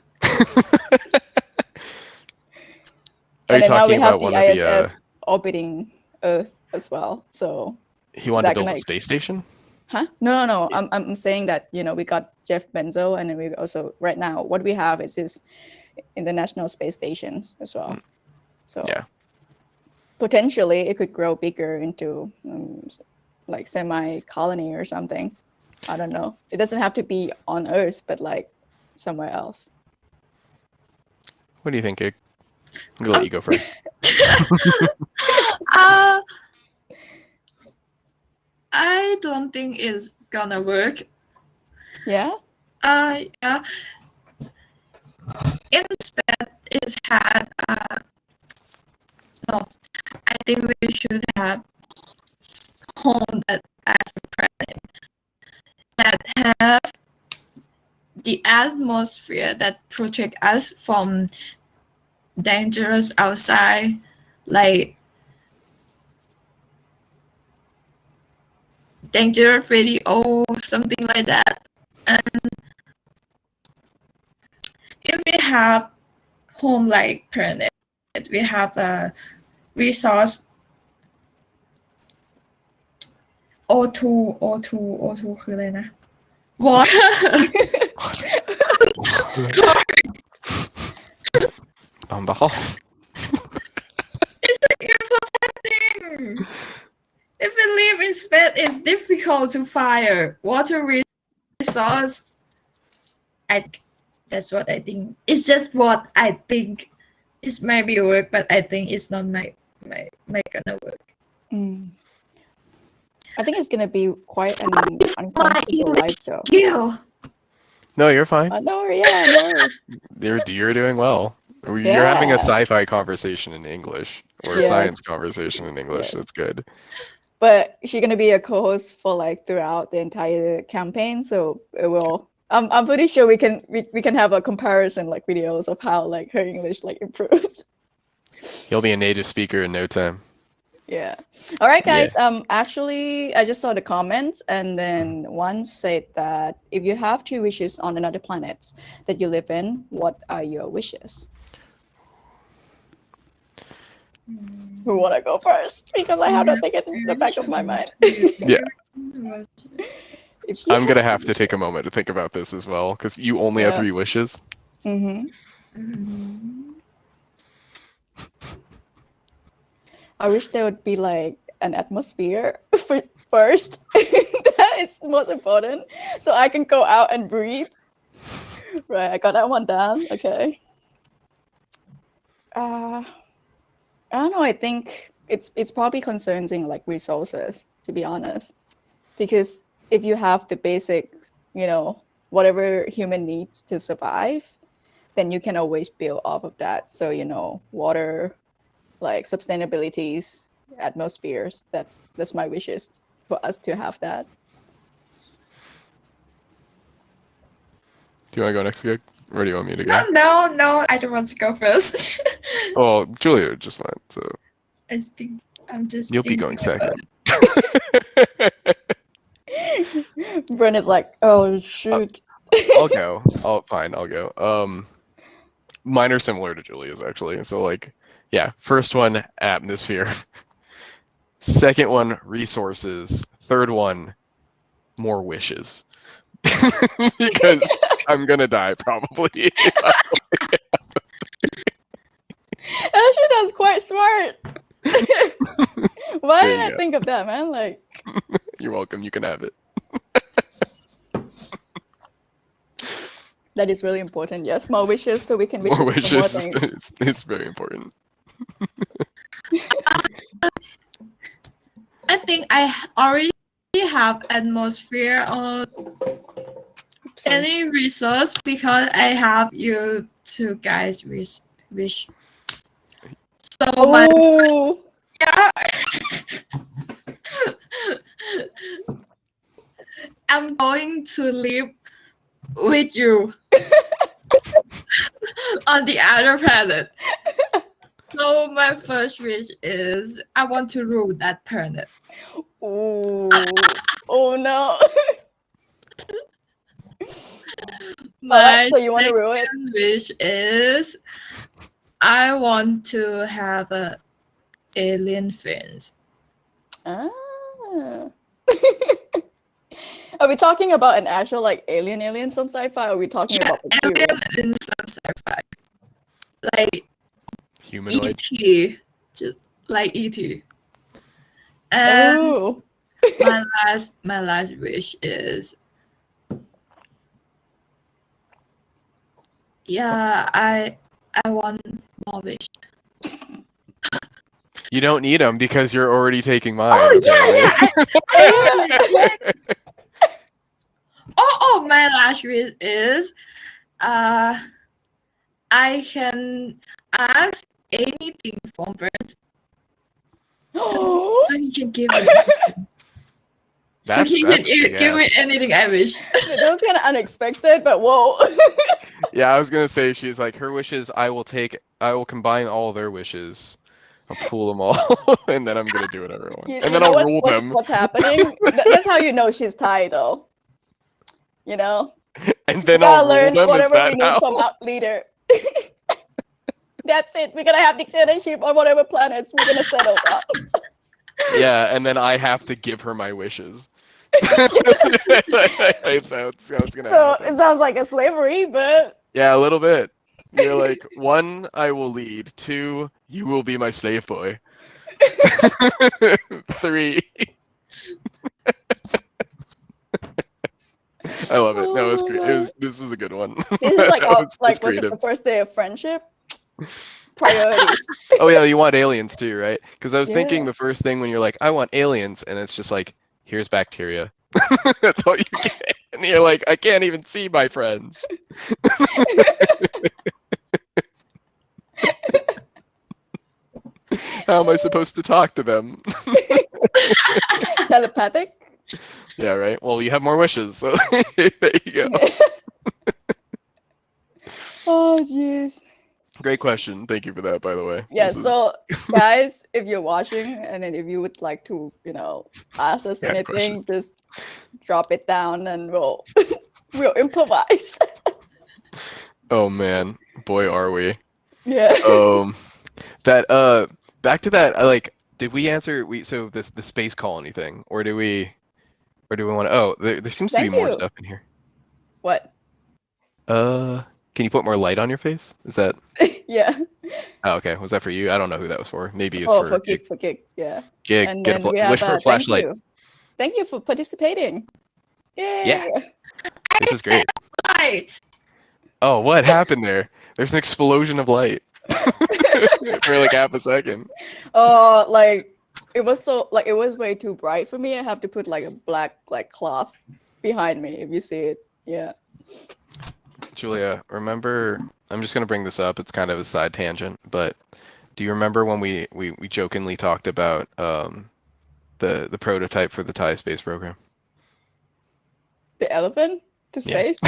Are And you then now we talking have about the one of the ISS orbiting Earth as well. So he is wanted to that build gonna a space station? Huh? No. I'm saying that, we got Jeff Bezos, and then we also right now what we have is this international space stations as well. So Yeah. potentially it could grow bigger into like semi-colony or something. I don't know. It doesn't have to be on Earth, but like somewhere else. What do you think, Ig? I'm gonna let you go first. I don't think it's gonna work. Yeah. Yeah. In space, is had. No, I think we should have home that as a planet that have the atmosphere that protect us from dangerous outside, like dangerous radio, something like that. And if we have home like planet, we have a resource O2 คืออะไรนะ water On the hall. it's an important thing. If we live in space, it's difficult to fire water resource. That's what I think. It's just what I think. It might be work, but I think it's not my gonna work. I think it's gonna be quite an uncomfortable life, though. Skill. No, you're fine. No, yeah, no. You're doing well. You're having a sci-fi conversation in English or a science conversation in English. Yes. That's good. But she's gonna be a co-host for like throughout the entire campaign, so it will. I'm pretty sure we can have a comparison, like videos of how like her English like improved. You'll be a native speaker in no time. Yeah. All right, guys. Actually, I just saw the comments, and then one said that if you have 2 wishes on another planet that you live in, what are your wishes? Who wanna go first? Because I have that thing in the back of my mind. Yeah. If you I'm gonna have to take a moment to think about this as well, because you only have 3 wishes. I wish there would be like an atmosphere first. That is most important. So I can go out and breathe. Right, I got that one down. Okay. I don't know. I think it's probably concerning like resources, to be honest, because if you have the basic, whatever human needs to survive, then you can always build off of that. So water, like sustainabilities, atmospheres. That's my wishes for us to have that. Do you want to go next, Gig? Or do you want me to go? No, I don't want to go first. Oh, Julia just went, so. I'm just. You'll be going second. Brent is like, oh shoot. I'll go. I'll go. Mine are similar to Julia's actually. So like, Yeah, first one, atmosphere. Second one, resources. Third one, more wishes. Because I'm gonna die probably. Actually, that's quite smart. Why There didn't you I go. think of that, man? Like, You're welcome. You can have it. that is really important. Yes, more wishes so we can wish More for more wishes. things. It's very important. I think I already have atmosphere or Sorry. any resource because I have you two guys wish. So my Oh, yeah, I'm going to live with you on the other planet. So my first wish is I want to rule that planet. oh no. My So you want to rule it? second wish is I want to have a alien friends. Ah. Are we talking about an actual like aliens from sci-fi? Or are we talking Yeah, about material? alien in some sci-fi, like Humanoid. ET, just like ET. And Oh, my last wish is I want more wish. You don't need them because you're already taking mine. Oh apparently. yeah. Oh, my last wish is I can ask anything from Brent, so he can give me. So he can give me anything I wish. that was kind of unexpected, but whoa. Yeah, I was gonna say she's like her wishes. I will combine all their wishes. I'll pool them all, and then I'm gonna do whatever I want. You And then know I'll rule them. what's happening? That's how you know she's Thai, though. You know, And we then gotta I'll rule learn them. Is whatever we that need how? from our leader. That's it. We're gonna have dictatorship on whatever planets we're gonna settle up. Yeah, and then I have to give her my wishes. Yes. It's how it's gonna So happen. it sounds like a slavery, but Yeah, a little bit. You're like, 1, I will lead. 2, you will be my slave boy. 3. I love it. No, it was Oh my great. This was a good one. this is like That was it creative. the first day of friendship? Priorities. Oh yeah, you want aliens too, right? Because I was thinking Yeah. the first thing when you're like, I want aliens, and it's just like, here's bacteria. That's all you get. And you're like, I can't even see my friends. How am I supposed to talk to them? Telepathic. Yeah, right. Well, you have more wishes, so there you go. Oh jeez. Great question. Thank you for that, by the way. Yeah, This is- so guys, if you're watching and then if you would like to, ask us Yeah, anything, just drop it down and we'll improvise. Oh man, boy, are we. Yeah. That back to that. Did we answer? So the space colony thing, or do we want to? Oh, there seems to be Thank more you. stuff in here. What? Can you put more light on your face? Is that? Yeah. Oh, okay. Was that for you? I don't know who that was for. Maybe it's Oh, for for kick, yeah. Gig. And Get then we have wish for a flashlight. Thank you for participating. Yay. Yeah. This is great. Right. Oh, what happened there? There's an explosion of light for like half a second. Oh, like it was way too bright for me. I have to put like a black cloth behind me if you see it. Yeah. Julia, remember? I'm just gonna bring this up. It's kind of a side tangent, but do you remember when we jokingly talked about the prototype for the Thai space program? The elephant to Yeah. space.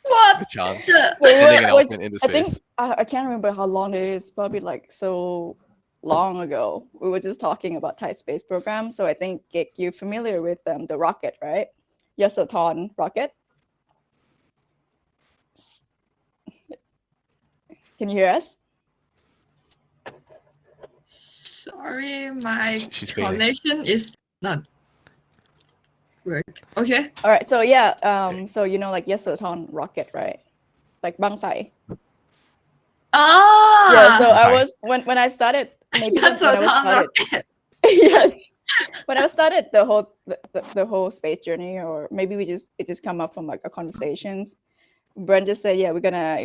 What? The chance. The- So Sending an what- elephant into I think space. I can't remember how long it is. Probably like so long ago. We were just talking about Thai space program. So I think you're familiar with the rocket, right? Nisachon rocket. Can you hear us? Sorry, my She's fading. connection is not work. Okay. All right. So yeah. So like Nisachon rocket, right? Like bangfai. Ah. Yeah. So I Bangfai. was when I started. Maybe when That's I was a started. rocket. Yes. When I started the whole space journey, or maybe it just come up from like a conversations. Brent just said, yeah, we're gonna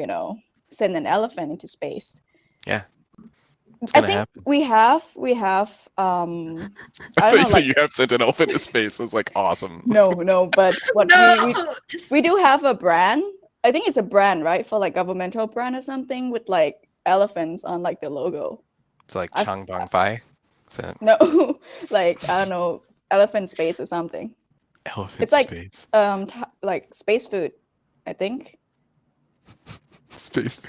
send an elephant into space. Yeah. It's I gonna think happen. we have I don't know, like you have sent an elephant to space. It was like awesome. no, but what No. we do have a brand. I think it's a brand, right? For like governmental brand or something with like elephants on like the logo. It's like I- Chang Bang Fai. Is that No, like I don't know, elephant space or something. elephant It's like space? like space food, I think. Space.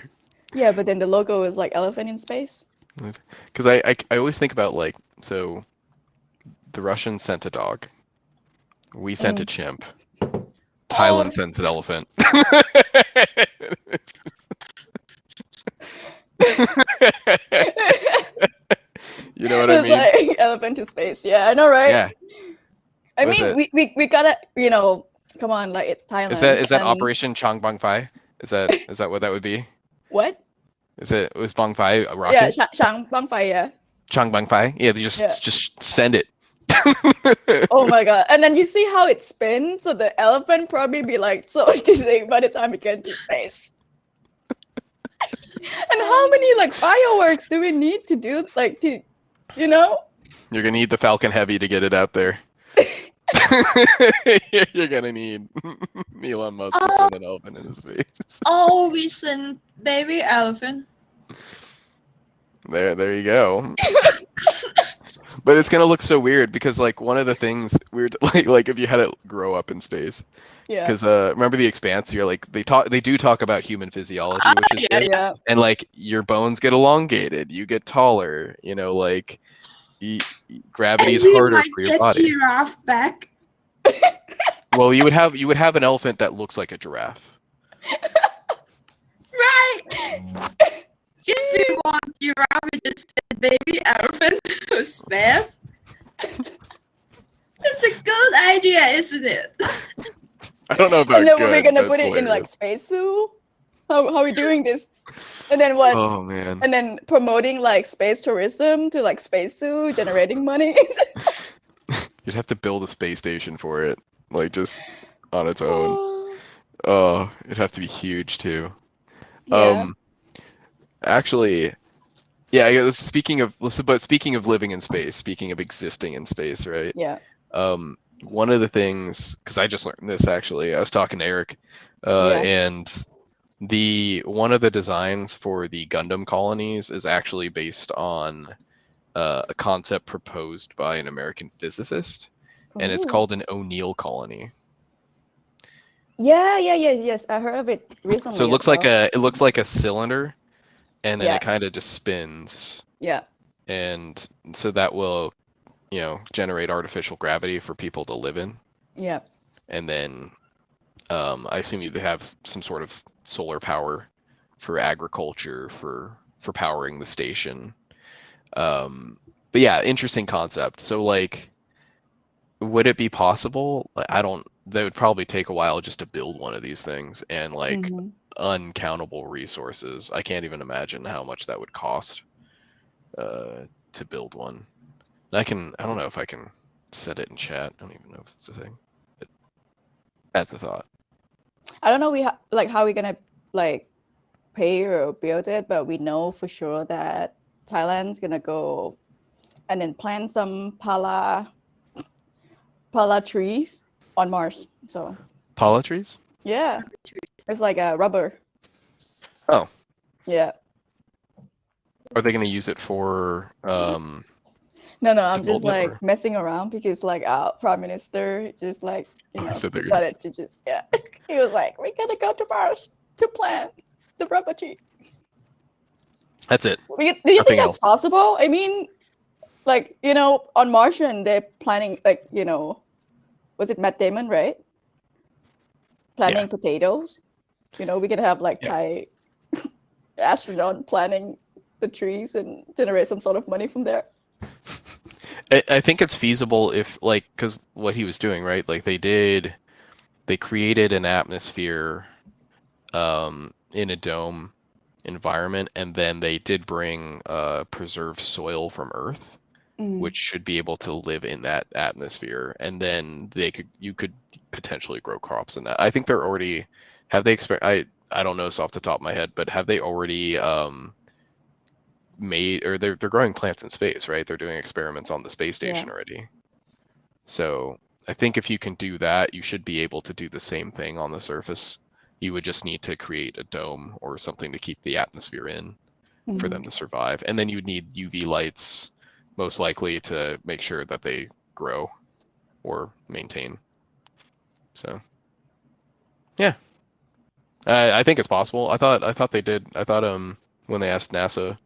Yeah, but then the logo is like elephant in space. Because I always think about like, so the Russians sent a dog. We sent a chimp. Thailand sends an elephant. You know what I It's mean? like elephant to space. Yeah, I know, right? Yeah. I Was mean, we gotta, come on, like it's Thailand. Is that and- Operation Chang Bang Fai? Is that what that would be? What? Was Bang Fai a rocket? Yeah, Shang Bang Fai, yeah. Chang Bang Fai? Yeah, they just send it. Oh my god. And then you see how it spins, so the elephant probably be like so dizzy by the time it gets to space. And how many like fireworks do we need to do like to You're gonna need the Falcon Heavy to get it out there. You're gonna need Elon Musk to send an elephant in his face. Oh, we sent baby elephant. There you go. But it's gonna look so weird because like one of the things weird like if you had it grow up in space. Yeah. Because remember the Expanse? You're like they do talk about human physiology, which is good. Yeah. And like your bones get elongated, you get taller. Like gravity is harder for your body. Giraffe back. Well, you would have an elephant that looks like a giraffe. Right. If you want giraffe, we just send baby elephant to space. It's a good idea, isn't it? I don't know about And then good. we're gonna That's put it in like hilarious. space zoo. How are we doing this? And then what? Oh man. And then promoting like space tourism to like space zoo, generating money. You'd have to build a space station for it, like just on its own. Oh, it'd have to be huge too. Yeah. Actually, yeah. I guess speaking of living in space, speaking of existing in space, right? Yeah. One of the things, because I just learned this actually, I was talking to Eric, Yeah. and one of the designs for the Gundam colonies is actually based on a concept proposed by an American physicist, and it's Ooh. called an O'Neill colony. Yes. I heard of it recently. So it looks like a cylinder, and then Yeah. it kind of just spins, Yeah. and so that will, generate artificial gravity for people to live in, Yeah. and then I assume you'd have some sort of solar power for agriculture, for powering the station. But yeah, interesting concept. So like, would it be possible? That would probably take a while just to build one of these things, and like Mhm. uncountable resources. I can't even imagine how much that would cost to build one. And I don't know if I can set it in chat. I don't even know if it's a thing. But that's a thought. I don't know how we're gonna like pay or build it, but we know for sure that Thailand's gonna go and then plant some pala trees on Mars. So Paula trees? yeah, it's like a rubber. Oh. Yeah. Are they going to use it for No, I'm just development, like or- messing around because like our prime minister just like So they're decided to just he was like, we're gonna go to Mars to plant the rubber tree. That's it. Do you Nothing think that's else. possible? I mean, like, on Martian, they're planning, like, was it Matt Damon, right? Planting potatoes. We can have like Yeah. Thai astronaut planting the trees and generate some sort of money from there. I think it's feasible if like because what he was doing, right? Like they created an atmosphere in a dome environment, and then they did bring preserved soil from Earth, which should be able to live in that atmosphere, and then you could potentially grow crops in that. I think they're already I don't know this off the top of my head, but have they already made, or they're growing plants in space, right? They're doing experiments on the space station already. So I think if you can do that, you should be able to do the same thing on the surface. You would just need to create a dome or something to keep the atmosphere in for them to survive. And then you'd need UV lights, most likely, to make sure that they grow or maintain. So, yeah. I think it's possible. I thought they did. I thought when they asked NASA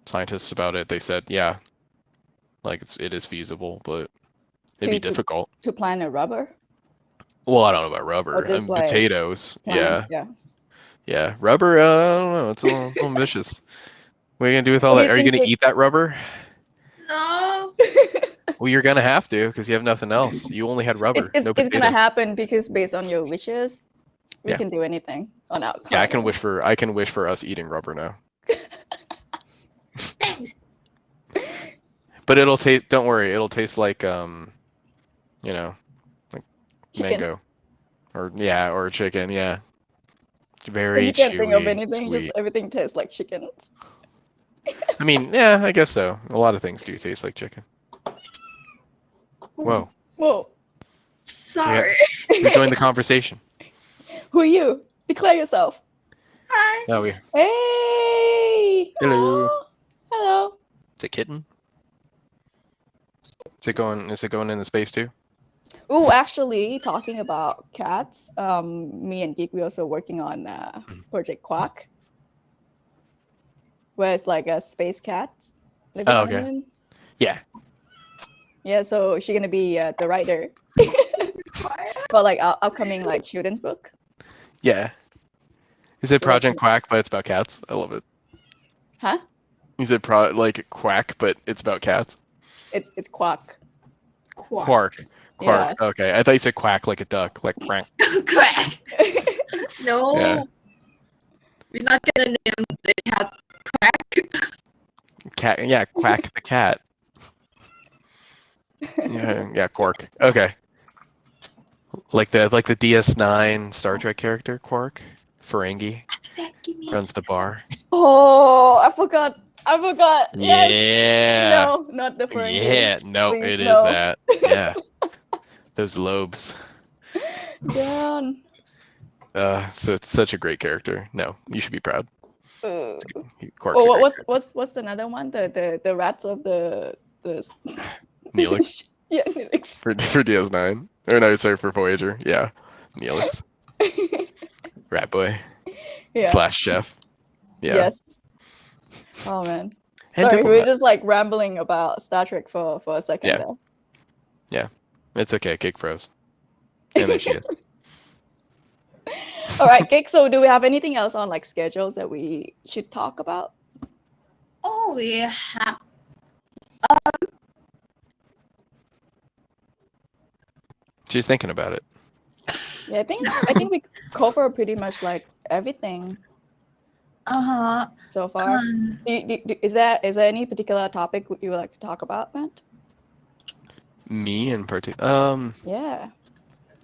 scientists about it, they said, yeah, like it is feasible, but it'd be difficult. To plant a rubber? Well, I don't know about rubber. Or just like potatoes. plants, Yeah. Rubber, I don't know. It's a little ambitious. What are you gonna do with all that? Are you gonna eat that rubber? No. Well, you're gonna have to because you have nothing else. You only had rubber. It's no gonna happen because based on your wishes, we Yeah. can do anything on our. Yeah, I can wish for us eating rubber now. Thanks. But it'll taste. Don't worry, it'll taste like like Chicken. mango, or chicken. Yeah, very You can't chewy, think of anything. sweet. Just everything tastes like chicken. I mean, yeah, I guess so. A lot of things do taste like chicken. Whoa. Whoa. Sorry. Who joined the conversation? Who are you? Declare yourself. Hi. Oh, we. Hey. Hello. Oh, hello. It's a kitten. Is it going into space too? Oh, actually, talking about cats, me and Geek, we're also working on Project Quack, where it's like a space cat living on the moon. Yeah. Yeah, so she's gonna be the writer for like our upcoming like children's book. Yeah. Is it So Project Quack, but it's about cats? I love it. Huh? Is it like Quack, but it's about cats? It's Quack. Quark. Yeah. Okay, I thought you said quack like a duck, like quack. Quack. No. Yeah. We're not gonna name the cat Quack. Cat. Yeah, Quack the cat. Yeah, Quark. Okay. Like the DS9 Star Trek character, Quark. Ferengi runs the bar. Oh, I forgot. Yeah. Yes. No, not the Ferengi. Yeah, no, Please, it is no. that. Yeah. Those lobes. Damn. So it's such a great character. No, you should be proud. Oh, Quark's a great character. what's another one? The rats of the Neelix. Yeah, Neelix. For DS9. Or no, sorry, for Voyager. Yeah. Neelix. Rat Boy. Yeah. / chef. Yeah. Yes. Oh man. And Sorry, we were diplomat. just like rambling about Star Trek for a second Yeah. there. Yeah. It's okay. Cake froze. And there she is. All right, Kik, so do we have anything else on like schedules that we should talk about? Oh, we have. She's thinking about it. Yeah, I think we cover pretty much like everything so far. Is there any particular topic you would like to talk about, Brent? Me in particular. Yeah,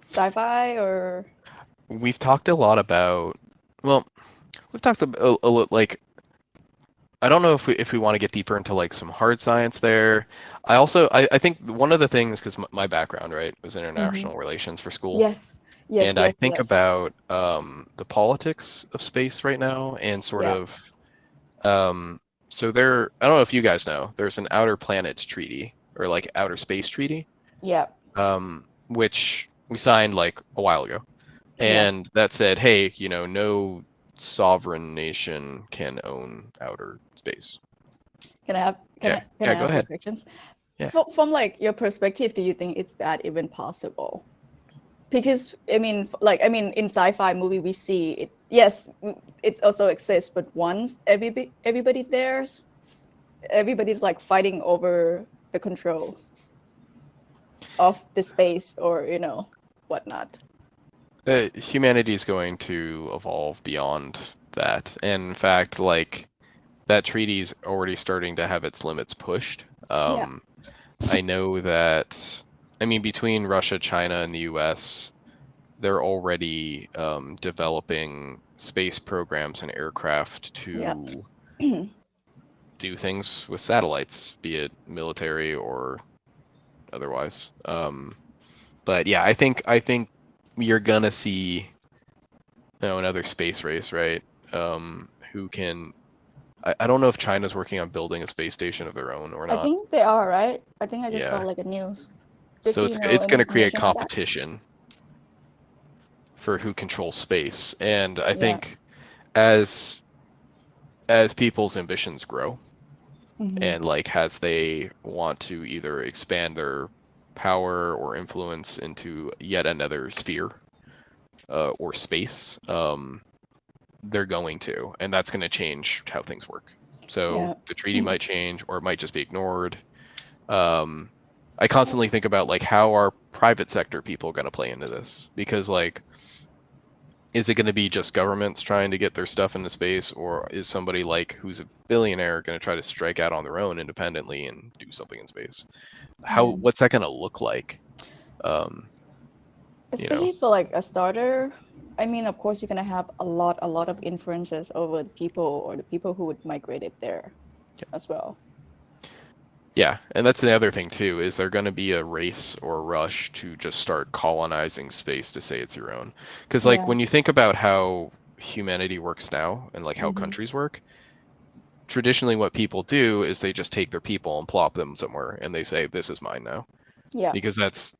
sci-fi or We've talked a lot about. Well, we've talked a like. I don't know if we want to get deeper into like some hard science there. I think one of the things, because my background, right, was international relations for school. yes, And I think about the politics of space right now, and sort of. So there, I don't know if you guys know, there's an Outer Planets Treaty, or like Outer Space Treaty. Yeah. Which we signed like a while ago, and that said, hey, no sovereign nation can own outer space. Can I go ask ahead. questions? Yeah. From like your perspective, do you think it's that even possible? Because I mean, in sci-fi movie we see it. Yes, it also exists, but once everybody's like fighting over the controls of the space or whatnot. Humanity is going to evolve beyond that, and in fact, like that treaty's already starting to have its limits pushed. I know that, I mean, between Russia, China, and the US, they're already developing space programs and aircraft to do things with satellites, be it military or otherwise. But yeah, I think you're gonna see, another space race, right? Who can? I don't know if China's working on building a space station of their own or not. I think they are, right? I think I just saw Yeah. like a news. So it's any going to create information on that? competition for who controls space, and I Yeah. think as people's ambitions grow, and like as they want to either expand their power or influence into yet another sphere or space, they're going to, and that's going to change how things work. So the treaty might change, or it might just be ignored. I constantly think about like how are private sector people going to play into this, because like, is it going to be just governments trying to get their stuff into space, or is somebody like who's a billionaire going to try to strike out on their own independently and do something in space? What's that going to look like? Especially for like a starter, I mean, of course, you're gonna have a lot of influences over the people or the people who would migrate it there as well. Yeah, and that's the other thing too, is there going to be a race or a rush to just start colonizing space to say it's your own? Because like when you think about how humanity works now and like how countries work, traditionally what people do is they just take their people and plop them somewhere and they say, this is mine now. Yeah. Because that's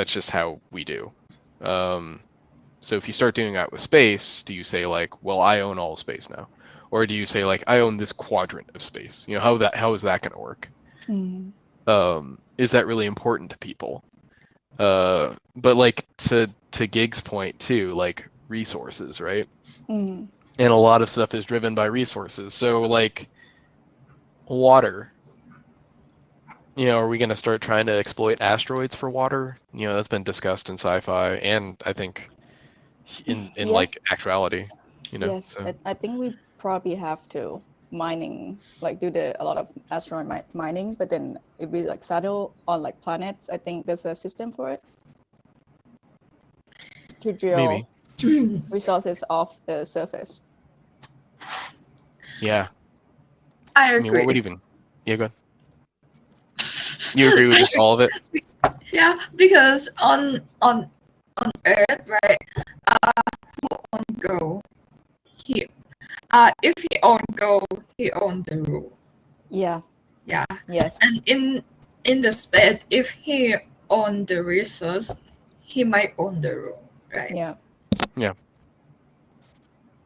just how we do. So if you start doing that with space, do you say like, well, I own all space now? Or do you say like, I own this quadrant of space? How is that going to work? Is that really important to people? But like to Gig's point too, like resources, right? And a lot of stuff is driven by resources. So like water, are we going to start trying to exploit asteroids for water? That's been discussed in sci-fi, and I think in like actuality, Yes, so. I think we probably have to mining, like do a lot of asteroid mining, but then if we like settle on like planets, I think there's a system for it to drill resources off the surface. Yeah. I agree. I mean, what would even? Yeah, go ahead. You agree with just all of it? Yeah, because on Earth, right? Who own gold? If he own gold, he own the rule. Yeah. Yeah. Yes. And in the space, if he own the resource, he might own the rule, right? Yeah. Yeah.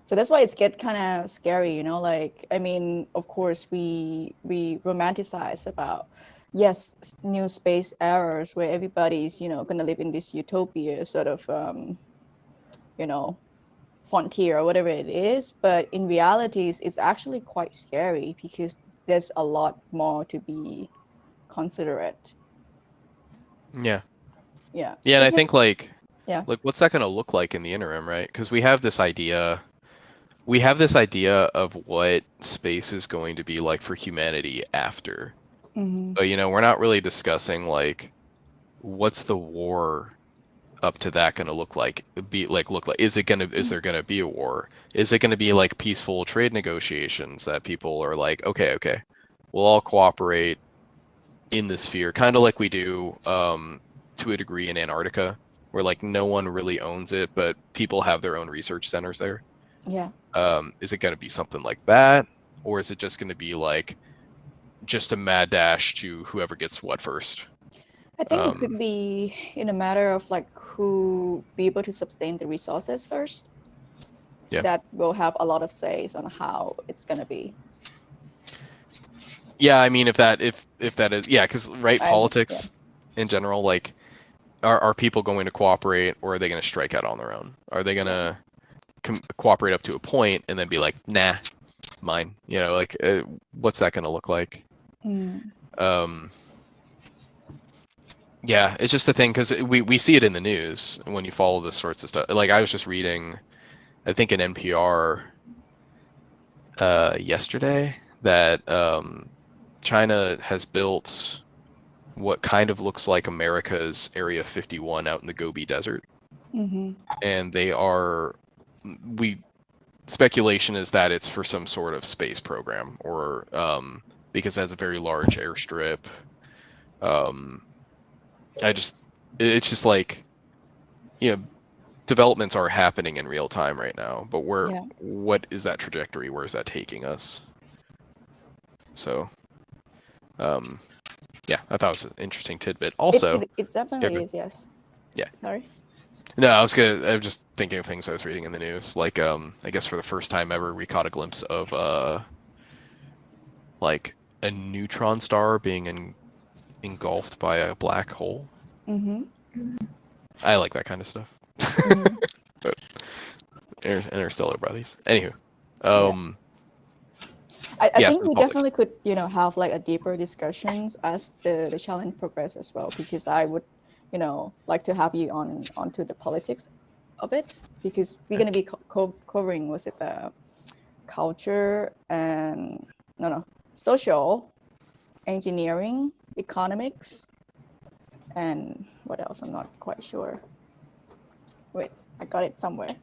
So that's why it's get kind of scary, like, I mean, of course we romanticize about, yes, new space eras where everybody's, gonna live in this utopia sort of, frontier or whatever it is. But in reality, it's actually quite scary because there's a lot more to be considerate. Yeah. Yeah. Yeah, and I think like, yeah, what's that going to look like in the interim, right? Because we have this idea of what space is going to be like for humanity after. But we're not really discussing like, what's the war up to that going to look like? Is there going to be a war? Is it going to be like peaceful trade negotiations that people are like, okay, we'll all cooperate in the sphere, kind of like we do to a degree in Antarctica, where like no one really owns it, but people have their own research centers there. Yeah. Is it going to be something like that, or is it just going to be like just a mad dash to whoever gets what first? I think it could be in a matter of like who be able to sustain the resources first. Yeah. That will have a lot of says on how it's gonna be. Yeah, I mean, if that is, because politics in general, like, are people going to cooperate, or are they going to strike out on their own? Are they going to cooperate up to a point and then be like, nah, mine? What's that going to look like? Yeah, it's just a thing because we see it in the news when you follow this sorts of stuff. Like I was just reading, I think in NPR yesterday that China has built what kind of looks like America's Area 51 out in the Gobi Desert, Mm-hmm. and speculation is that it's for some sort of space program or because it has a very large airstrip. It's just like, developments are happening in real time right now, but Yeah. what is that trajectory? Where is that taking us? So, yeah, I thought it was an interesting tidbit. Also, It definitely yeah, is, yes. Yeah. Sorry. No, I was just thinking of things I was reading in the news. Like, I guess for the first time ever, we caught a glimpse of like a neutron star being engulfed by a black hole. Mm-hmm. I like that kind of stuff. Mm-hmm. Interstellar bodies. Anywho, I yeah, think so we politics. definitely could, have like a deeper discussions as the challenge progresses as well, because I would, like to have you onto the politics of it, because we're gonna be covering, was it the culture and social, engineering, economics, and what else? I'm not quite sure. Wait, I got it somewhere.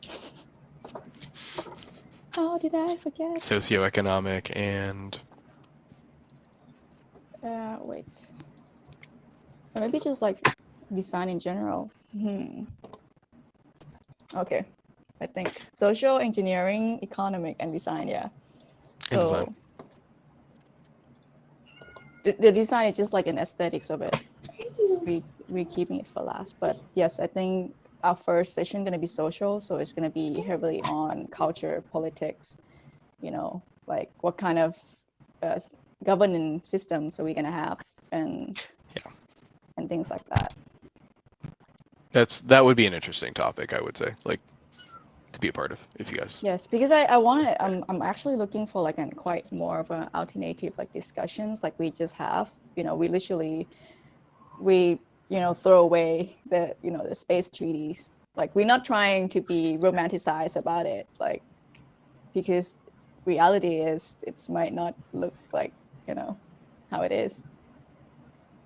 How did I forget? Socioeconomic and Wait. Or maybe just like design in general. Okay. I think social, engineering, economic, and design. Yeah. So design. the design is just like an aesthetics of it. We're keeping it for last, but yes, I think our first session gonna be social, so it's gonna be heavily on culture, politics. Like what kind of governing systems are we gonna have, and things like that. That would be an interesting topic, I would say, like to be a part of, if you guys. Yes, because I want to. I'm actually looking for like quite more of an alternative like discussions like we just have. We literally throw away the the space treaties. Like we're not trying to be romanticized about it, like because reality is it might not look like how it is.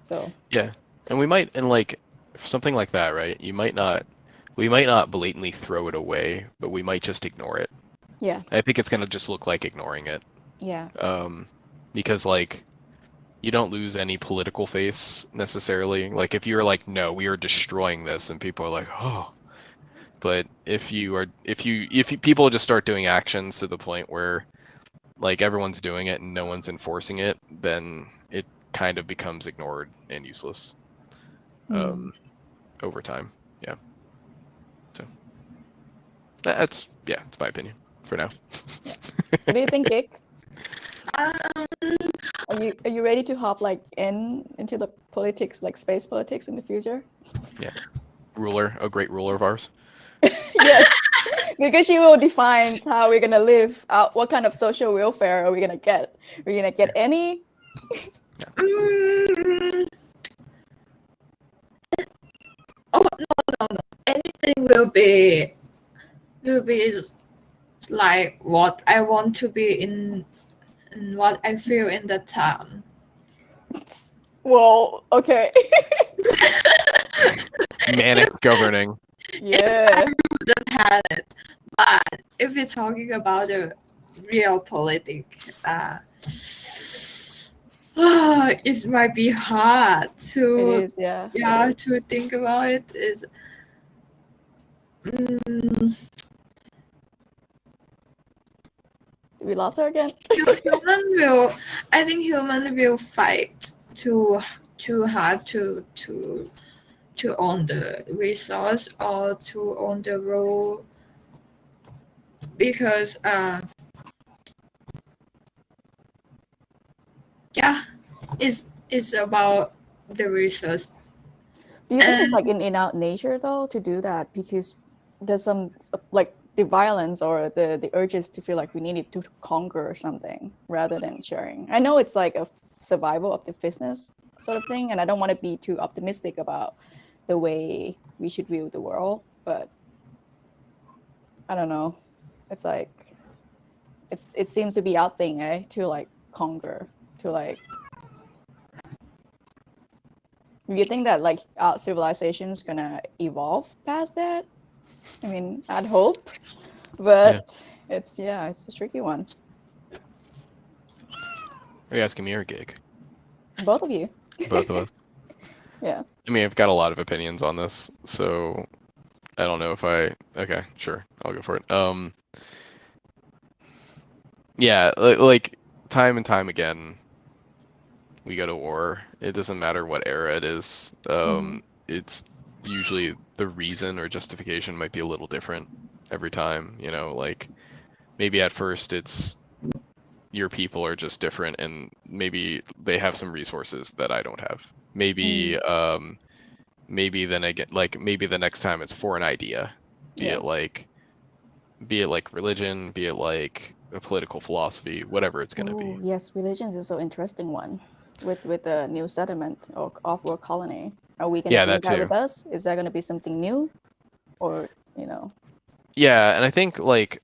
So Yeah, and we might, and like something like that, right? We might not blatantly throw it away, but we might just ignore it. yeah, I think it's gonna just look like ignoring it. yeah, Because like you don't lose any political face necessarily. Like if you're like, no, we are destroying this, and people are like, oh. But if people just start doing actions to the point where like everyone's doing it and no one's enforcing it, then it kind of becomes ignored and useless over time. Yeah. So it's my opinion for now. yeah. What do you think, Kik? Um, Are you ready to hop like into the politics, like space politics in the future? Yeah. A great ruler of ours. Yes, because she will define how we're gonna live. What kind of social welfare are we gonna get? Are we gonna get any? Oh no! Anything will be like what I want to be in what I feel in the town. Well, okay. Manic governing. Yeah. The palette. But if we're talking about the real politic, it might be hard It to is, yeah. to think about it. Is We lost her again. I think human will fight too hard to own the resource or to own the role, because it's about the resource. Do you think it's like in our nature though to do that? Because there's some like the violence or the urges to feel like we needed to conquer something rather than sharing. I know it's like a survival of the sort of thing, and I don't want to be too optimistic about the way we should view the world. But I don't know. It's like it seems to be our thing, to like conquer, to like. You think that like our civilization is gonna evolve past that? I mean, I'd hope, but it's a tricky one. Are you asking me or Gig? Both of you. Both of us. Yeah. I mean, I've got a lot of opinions on this, so I don't know if okay, sure, I'll go for it. Yeah, like time and time again, we go to war. It doesn't matter what era it is. It's usually the reason or justification might be a little different every time. You know, like maybe at first it's your people are just different, and maybe they have some resources that I don't have. Maybe maybe then again, like maybe the next time it's for an idea, be it like religion, be it like a political philosophy, whatever it's gonna be. Yes, religion is also interesting one with the new settlement or off-world colony. Are we gonna bring that with us? Is that gonna be something new, or you know? Yeah, and I think like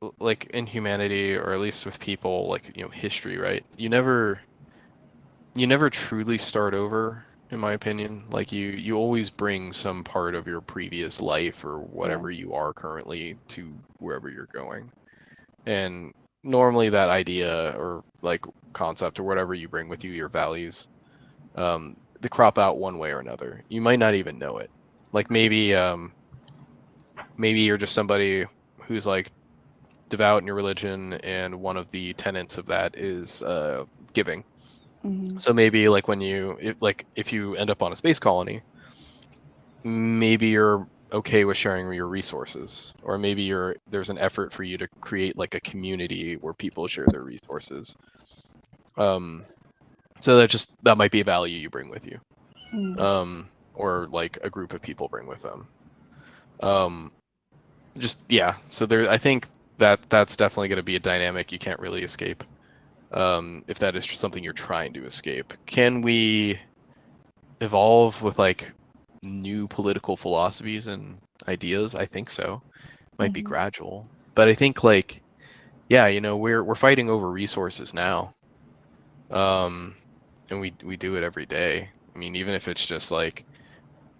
in humanity, or at least with people, like history, right? You never truly start over, in my opinion. Like you always bring some part of your previous life or whatever you are currently to wherever you're going. And normally that idea or like concept or whatever you bring with you, your values, they crop out one way or another. You might not even know it. Like maybe you're just somebody who's like devout in your religion, and one of the tenets of that is giving. So maybe like if you end up on a space colony, maybe you're okay with sharing your resources, or maybe there's an effort for you to create like a community where people share their resources. So that might be a value you bring with you, or like a group of people bring with them. So I think that's definitely going to be a dynamic you can't really escape. If that is something you're trying to escape. Can we evolve with like new political philosophies and ideas? I think so. Might be gradual, but I think like, we're fighting over resources now, and we do it every day. I mean, even if it's just like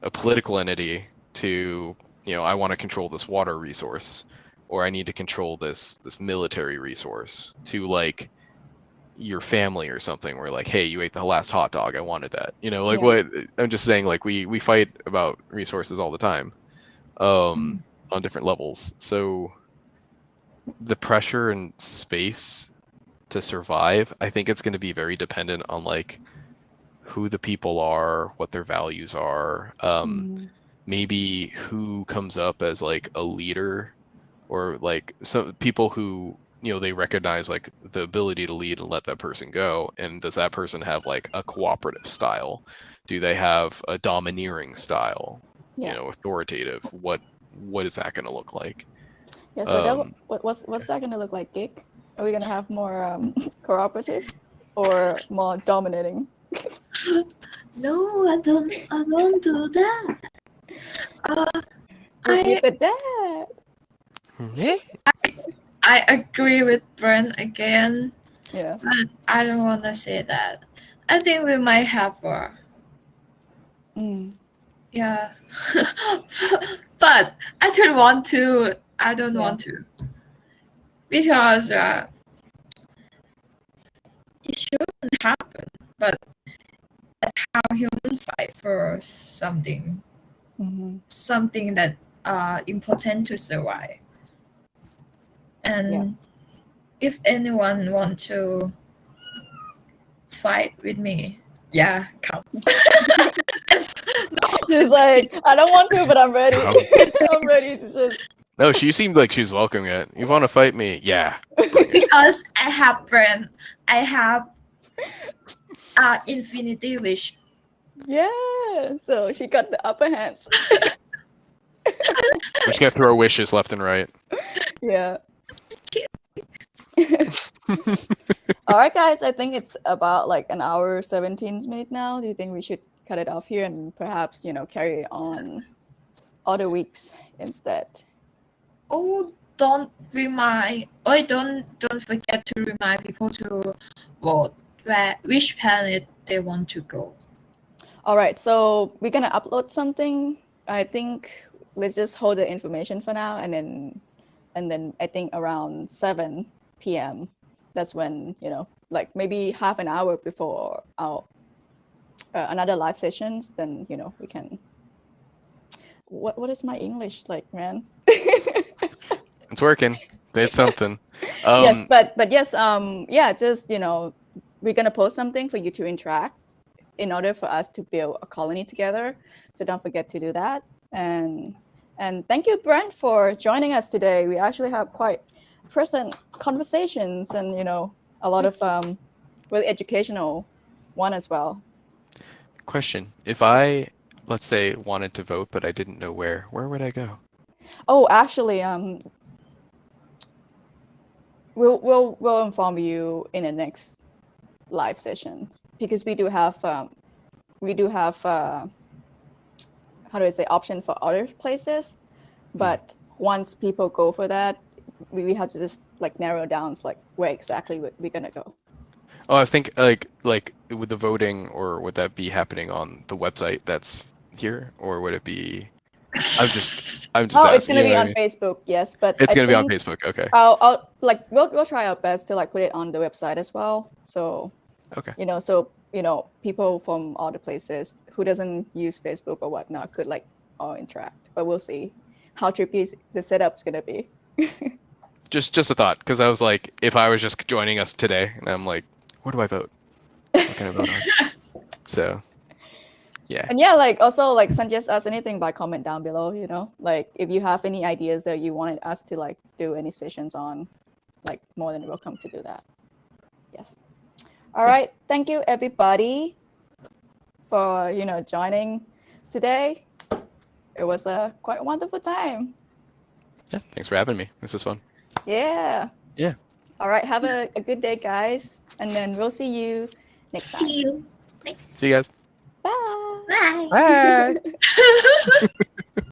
a political entity to, I want to control this water resource, or I need to control this military resource, to like your family or something, where like, hey, you ate the last hot dog, I wanted that. What I'm just saying, like we fight about resources all the time, on different levels. So the pressure and space to survive, I think it's going to be very dependent on like who the people are, what their values are, maybe who comes up as like a leader, or like some people who they recognize like the ability to lead and let that person go. And does that person have like a cooperative style? Do they have a domineering style? Authoritative? What is that going to look like? Yeah. So what's that going to look like, Gig? Are we going to have more cooperative or more dominating? No, I don't do that. With the dad. I agree with Brent again. Yeah. But I don't want to say that. I think we might have war. Yeah. But I don't want to. Want to. Because it shouldn't happen. But that's how humans fight for something. Something that important to survive. And if anyone want to fight with me, come. She's like, I don't want to, but I'm ready. I'm ready to just. No, she seemed like she was welcoming it. You want to fight me? Yeah. Because I have Brent. I have infinity wish. Yeah. So she got the upper hands. We're just gonna throw wishes left and right. Yeah. All right, guys. I think it's about like an hour 17 minutes now. Do you think we should cut it off here and perhaps carry on other weeks instead? Oh, don't forget to remind people to vote which planet they want to go. All right, so we're gonna upload something. I think let's just hold the information for now, and then I think around 7 p.m. That's when like maybe half an hour before our another live sessions. Then we can. What is my English like, man? It's working. It's something. Yes, but yes, yeah, just we're gonna post something for you to interact in order for us to build a colony together. So don't forget to do that. And thank you, Brent, for joining us today. We actually have quite present conversations and a lot of really educational one as well. Question: if I, let's say, wanted to vote but I didn't know where would I go? Oh, actually, we'll inform you in the next live sessions, because we do have how do I say, option for other places, but once people go for that, we have to just like narrow down like where exactly we're gonna go. Oh, I was thinking like with the voting, or would that be happening on the website that's here, or would it be? I'm just Oh, asking, it's gonna be what I on mean? Facebook, yes, but It's I gonna be on think Facebook. Okay. I'll like we'll try our best to like put it on the website as well. So Okay. people from other places who doesn't use Facebook or whatnot could like all interact. But we'll see how tricky the setup's gonna be. Just a thought, because I was like, if I was just joining us today, and I'm like, where do I vote? What can I vote on? So, yeah. And yeah, like also like suggest us anything by comment down below. Like if you have any ideas that you wanted us to like do any sessions on, like more than welcome to do that. Yes. All right. Thank you everybody for joining today. It was a quite wonderful time. Yeah. Thanks for having me. This is fun. Yeah. Yeah. All right. Have a good day, guys. And then we'll see you next time. See you next. See you guys. Bye. Bye. Bye.